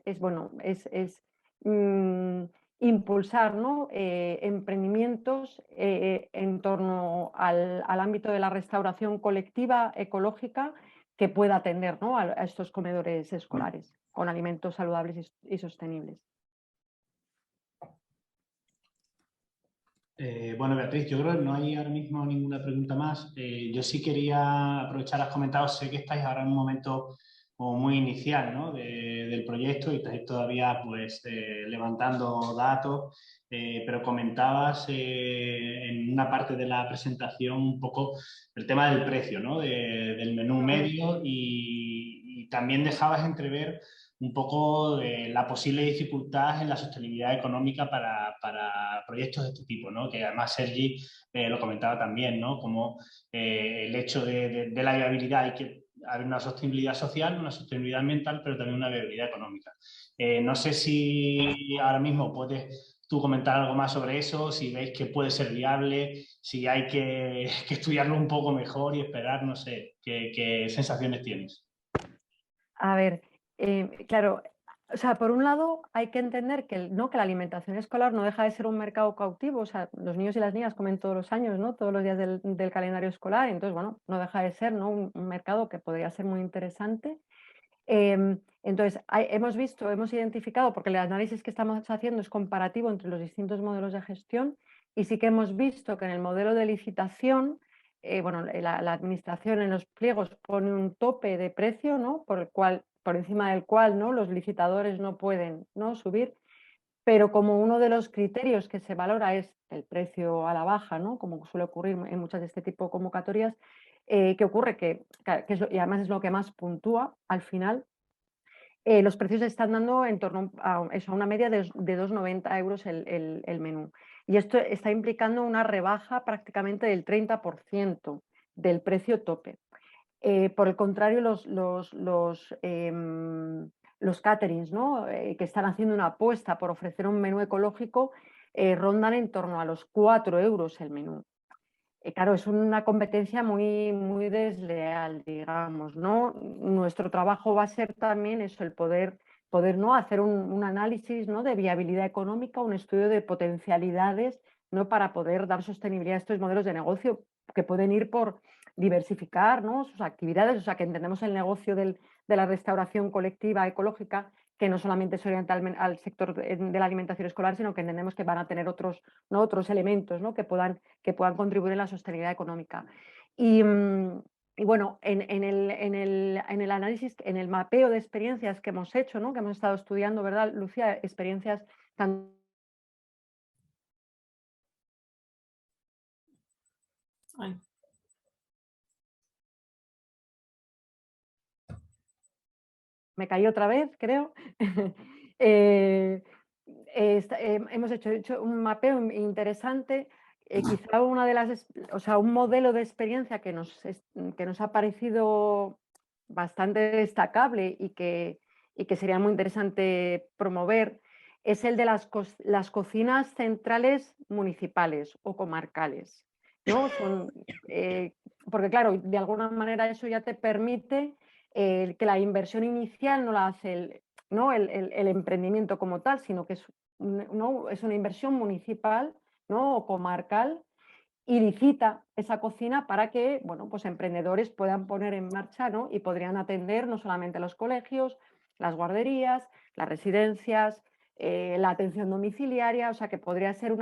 impulsar, ¿no? Emprendimientos en torno al ámbito de la restauración colectiva ecológica que pueda atender, ¿no? a estos comedores escolares con alimentos saludables y sostenibles. Bueno, Beatriz, yo creo que no hay ahora mismo ninguna pregunta más. Yo sí quería aprovechar, has comentado, sé que estáis ahora en un momento como muy inicial, ¿no? del proyecto y estáis todavía pues, levantando datos, pero comentabas en una parte de la presentación un poco el tema del precio, ¿no? del menú medio y también dejabas entrever un poco de la posible dificultad en la sostenibilidad económica para proyectos de este tipo, ¿no? Que además Sergi lo comentaba también, ¿no? Como el hecho de la viabilidad, hay que haber una sostenibilidad social, una sostenibilidad ambiental, pero también una viabilidad económica. No sé si ahora mismo puedes tú comentar algo más sobre eso, si veis que puede ser viable, si hay que estudiarlo un poco mejor y esperar, no sé, qué sensaciones tienes. A ver, claro, o sea, por un lado hay que entender que, ¿no? que la alimentación escolar no deja de ser un mercado cautivo, o sea, los niños y las niñas comen todos los años, ¿no? Todos los días del calendario escolar, entonces, bueno, no deja de ser, ¿no? un mercado que podría ser muy interesante. Entonces, hemos identificado, porque el análisis que estamos haciendo es comparativo entre los distintos modelos de gestión, y sí que hemos visto que en el modelo de licitación, bueno, la administración en los pliegos pone un tope de precio, ¿no? por encima del cual, ¿no? los licitadores no pueden, ¿no? subir, pero como uno de los criterios que se valora es el precio a la baja, ¿no? como suele ocurrir en muchas de este tipo de convocatorias, ¿qué ocurre? Y además es lo que más puntúa al final. Los precios se están dando en torno a una media de 2,90 euros el menú. Y esto está implicando una rebaja prácticamente del 30% del precio tope. Por el contrario, los caterings, ¿no? Que están haciendo una apuesta por ofrecer un menú ecológico, rondan en torno a los 4 euros el menú. Claro, es una competencia muy, muy desleal, digamos, ¿no? Nuestro trabajo va a ser también eso, el poder ¿no? hacer un análisis, ¿no? de viabilidad económica, un estudio de potencialidades, ¿no? para poder dar sostenibilidad a estos modelos de negocio que pueden ir por diversificar, ¿no? sus actividades, o sea, que entendemos el negocio de la restauración colectiva ecológica, que no solamente se orienta al sector de la alimentación escolar, sino que entendemos que van a tener otros elementos, ¿no? que puedan contribuir en la sostenibilidad económica. Y bueno, en el análisis, en el mapeo de experiencias que hemos hecho, ¿no? que hemos estado estudiando, ¿verdad, Lucía? Experiencias tan... Ay. Me caí otra vez, creo. Hemos hecho un mapeo interesante. Quizá un modelo de experiencia que nos ha parecido bastante destacable y que sería muy interesante promover es el de las cocinas centrales municipales o comarcales, ¿no? Porque claro, de alguna manera eso ya te permite que la inversión inicial no la hace el emprendimiento como tal, sino que es una inversión municipal, ¿no? o comarcal, y licita esa cocina para que, bueno, pues emprendedores puedan poner en marcha, ¿no? y podrían atender no solamente los colegios, las guarderías, las residencias, la atención domiciliaria, o sea que podría ser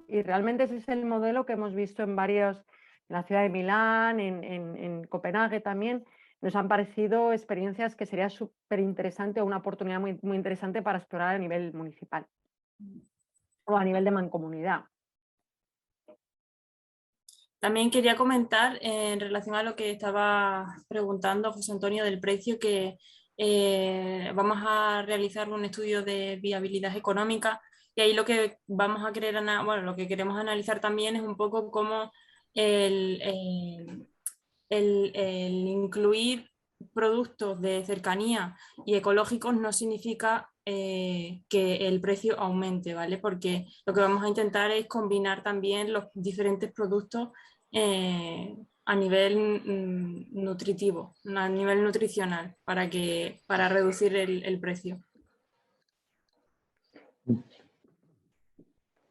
y realmente ese es el modelo que hemos visto en la ciudad de Milán, en Copenhague también. Nos han parecido experiencias que sería súper interesante o una oportunidad muy, muy interesante para explorar a nivel municipal o a nivel de mancomunidad. También quería comentar en relación a lo que estaba preguntando José Antonio del precio, que vamos a realizar un estudio de viabilidad económica y ahí lo que vamos a querer, lo que queremos analizar también es un poco cómo el incluir productos de cercanía y ecológicos no significa que el precio aumente, ¿vale? Porque lo que vamos a intentar es combinar también los diferentes productos a nivel nutritivo, a nivel nutricional, para reducir el precio.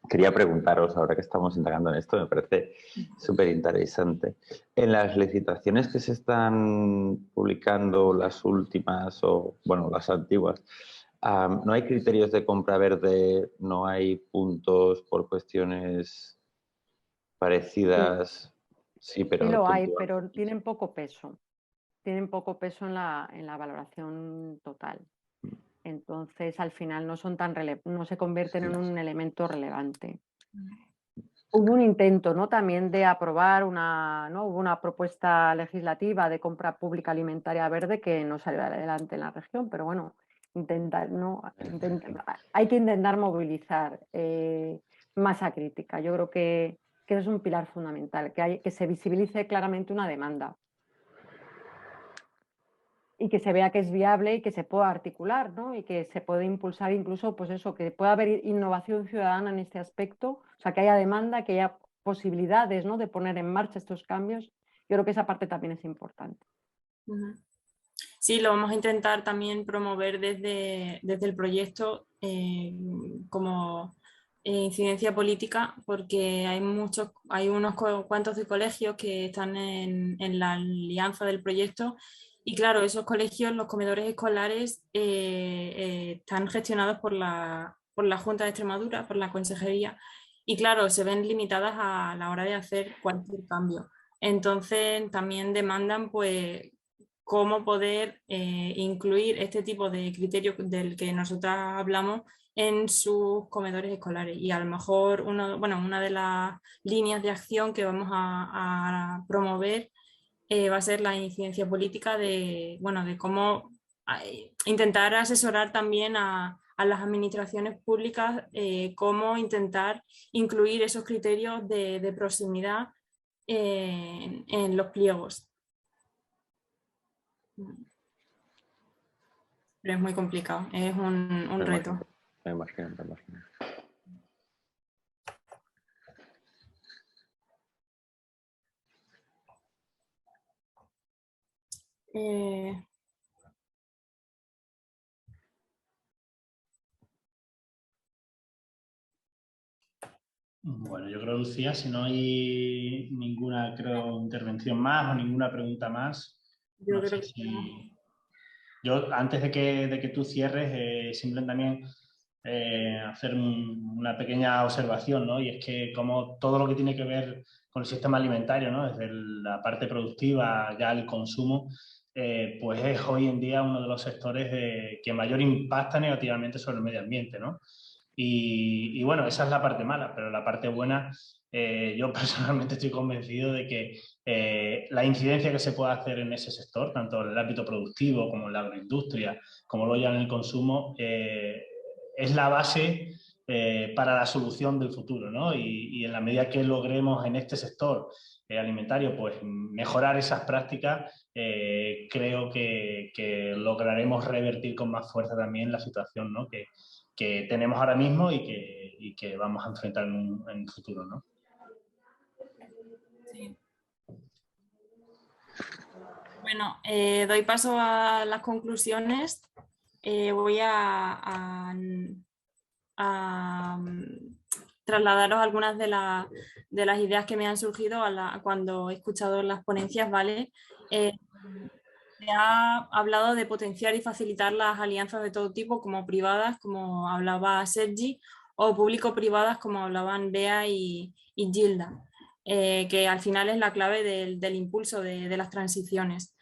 Quería preguntaros, ahora que estamos indagando en esto, me parece súper interesante. En las licitaciones que se están publicando, las últimas o, bueno, las antiguas, ¿no hay criterios de compra verde? ¿No hay puntos por cuestiones parecidas? Sí, pero Sí lo hay, puntual. pero tienen poco peso. Tienen poco peso en la valoración total. Entonces, al final no se convierten en un elemento relevante. Hubo un intento, ¿no?, también de aprobar hubo una propuesta legislativa de compra pública alimentaria verde que no salió adelante en la región, pero bueno, hay que intentar movilizar masa crítica. Yo creo que eso es un pilar fundamental, que se visibilice claramente una demanda y que se vea que es viable y que se pueda articular, ¿no? Y que se puede impulsar incluso, pues eso, que pueda haber innovación ciudadana en este aspecto, o sea, que haya demanda, que haya posibilidades, ¿no?, de poner en marcha estos cambios. Yo creo que esa parte también es importante. Sí, lo vamos a intentar también promover desde el proyecto como incidencia política, porque hay unos cuantos de colegios que están en la alianza del proyecto. Y claro, esos colegios, los comedores escolares, están gestionados por la Junta de Extremadura, por la Consejería, y claro, se ven limitadas a la hora de hacer cualquier cambio. Entonces también demandan pues cómo poder incluir este tipo de criterios del que nosotros hablamos en sus comedores escolares. Y a lo mejor una de las líneas de acción que vamos a promover va a ser la incidencia política de cómo intentar asesorar también a las administraciones públicas, cómo intentar incluir esos criterios de proximidad en los pliegos. Pero es muy complicado, es un reto. Me imagino. Bueno, yo creo, Lucía, si no hay ninguna, intervención más o ninguna pregunta más, Yo creo que Yo, antes de que tú cierres, simplemente también hacer una pequeña observación, ¿no? Y es que como todo lo que tiene que ver con el sistema alimentario, ¿no?, desde la parte productiva ya el consumo, pues es hoy en día uno de los sectores que mayor impacta negativamente sobre el medio ambiente, ¿no? Y bueno, esa es la parte mala, pero la parte buena, yo personalmente estoy convencido de que la incidencia que se puede hacer en ese sector, tanto en el ámbito productivo como en la agroindustria, como luego ya en el consumo, es la base para la solución del futuro, ¿no? Y en la medida que logremos en este sector alimentario pues mejorar esas prácticas, creo que lograremos revertir con más fuerza también la situación, ¿no?, que tenemos ahora mismo y que vamos a enfrentar en el futuro, ¿no? sí. Bueno, doy paso a las conclusiones. Voy a trasladaros algunas de las ideas que me han surgido cuando he escuchado las ponencias, ¿vale? Se ha hablado de potenciar y facilitar las alianzas de todo tipo, como privadas, como hablaba Sergi, o público-privadas, como hablaban Bea y Gilda, que al final es la clave del impulso de las transiciones.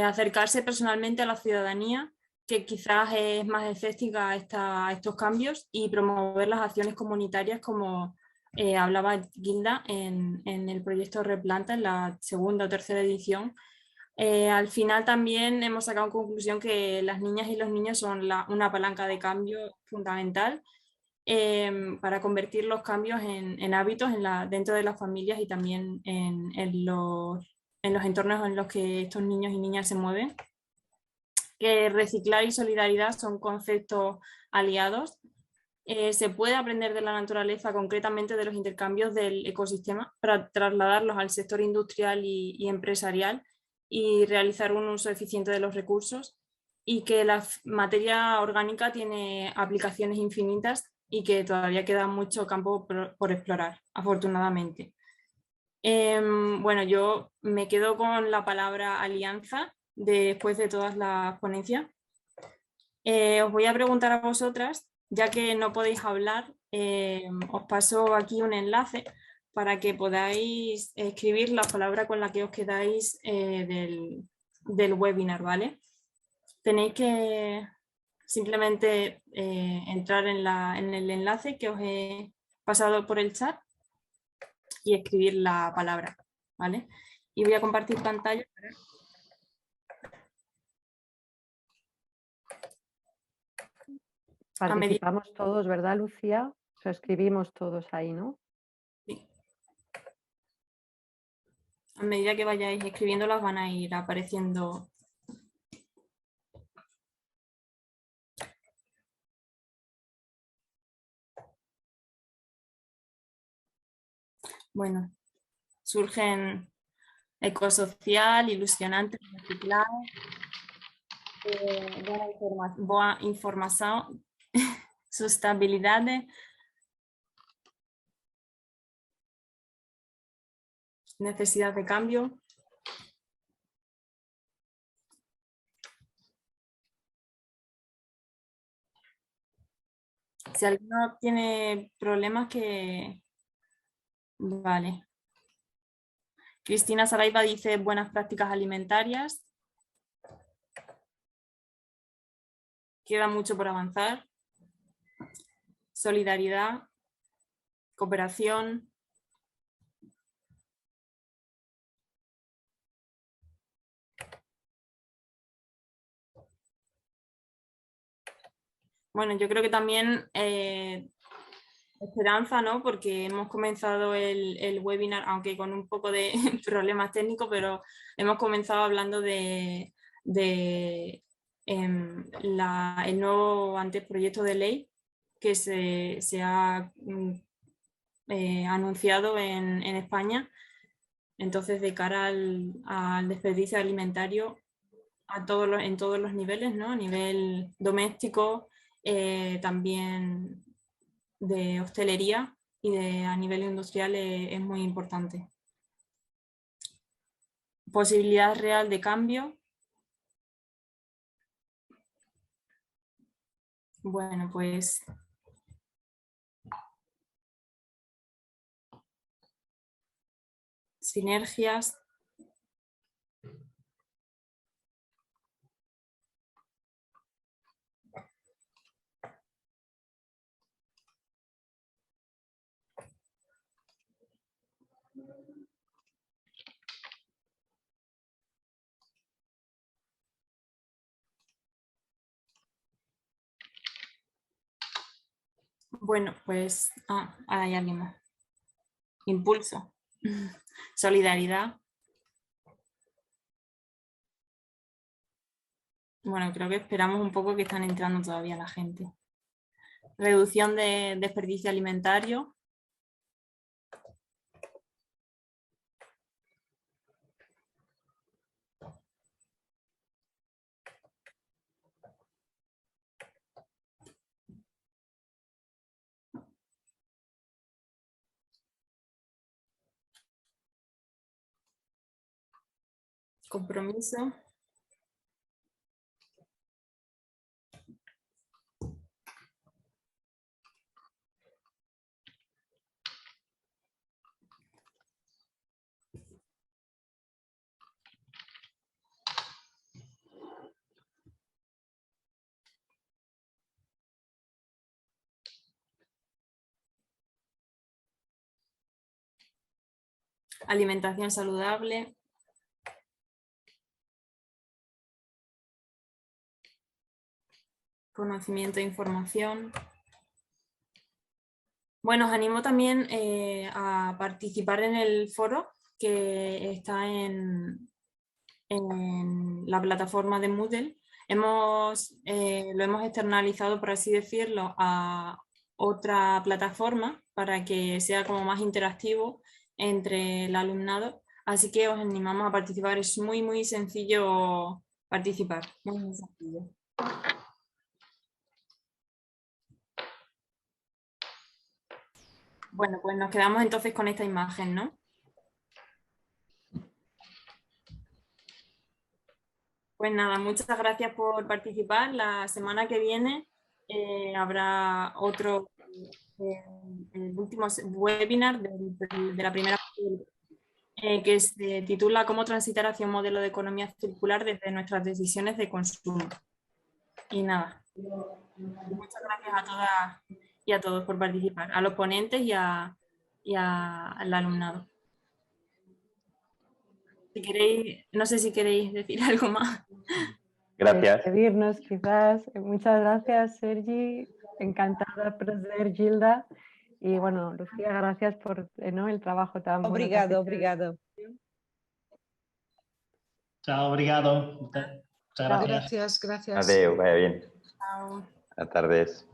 Acercarse personalmente a la ciudadanía, que quizás es más escéptica a estos cambios, y promover las acciones comunitarias, como hablaba Gilda en el proyecto Replanta, en la segunda o tercera edición. Al final también hemos sacado en conclusión que las niñas y los niños son una palanca de cambio fundamental para convertir los cambios en hábitos dentro de las familias y también en los entornos en los que estos niños y niñas se mueven. que reciclar y solidaridad son conceptos aliados. Se puede aprender de la naturaleza, concretamente de los intercambios del ecosistema, para trasladarlos al sector industrial y empresarial y realizar un uso eficiente de los recursos, y que la materia orgánica tiene aplicaciones infinitas y que todavía queda mucho campo por explorar, afortunadamente. Bueno, yo me quedo con la palabra alianza después de todas las ponencias. Os voy a preguntar a vosotras, ya que no podéis hablar, os paso aquí un enlace para que podáis escribir la palabra con la que os quedáis del webinar, ¿vale? Tenéis que simplemente entrar en el enlace que os he pasado por el chat y escribir la palabra, ¿vale? Y voy a compartir pantalla. Participamos todos, ¿verdad, Lucía? O sea, escribimos todos ahí, ¿no? Sí. A medida que vayáis escribiéndolas van a ir apareciendo. Bueno, surgen ecosocial, ilusionante, reciclado, boa información, sustentabilidad, necesidad de cambio. Si alguno tiene problemas, que... Vale. Cristina Saraiva dice buenas prácticas alimentarias. Queda mucho por avanzar. Solidaridad, cooperación. Bueno, yo creo que también esperanza, ¿no? Porque hemos comenzado el webinar, aunque con un poco de problemas técnicos, pero hemos comenzado hablando de el nuevo anteproyecto de ley que se ha anunciado en España. Entonces, de cara al desperdicio alimentario en todos los niveles, ¿no? A nivel doméstico, también de hostelería y a nivel industrial es muy importante. Posibilidad real de cambio. Bueno, pues sinergias. Bueno, pues hay alguien más. Impulso. Solidaridad. Bueno, creo que esperamos un poco, que están entrando todavía la gente. Reducción de desperdicio alimentario. Compromiso. Alimentación saludable. Conocimiento e información. Bueno, os animo también a participar en el foro que está en la plataforma de Moodle. Lo hemos externalizado, por así decirlo, a otra plataforma para que sea como más interactivo entre el alumnado. Así que os animamos a participar. Es muy, muy sencillo participar. Muy, muy sencillo. Bueno, pues nos quedamos entonces con esta imagen, ¿no? Pues nada, muchas gracias por participar. La semana que viene habrá otro, el último webinar de la primera parte que se titula Cómo transitar hacia un modelo de economía circular desde nuestras decisiones de consumo. Y nada, muchas gracias a todas y a todos por participar, a los ponentes y al alumnado. Si queréis, no sé si queréis decir algo más. Gracias. Despedirnos quizás. Muchas gracias, Sergi. Encantada por ser Gilda. Y bueno, Lucía, gracias por ¿no? el trabajo tan bueno. Obrigado, obrigado. Chao, obrigado. Muchas gracias. Gracias, gracias. Adeu, vaya bien. Chao. Buenas tardes.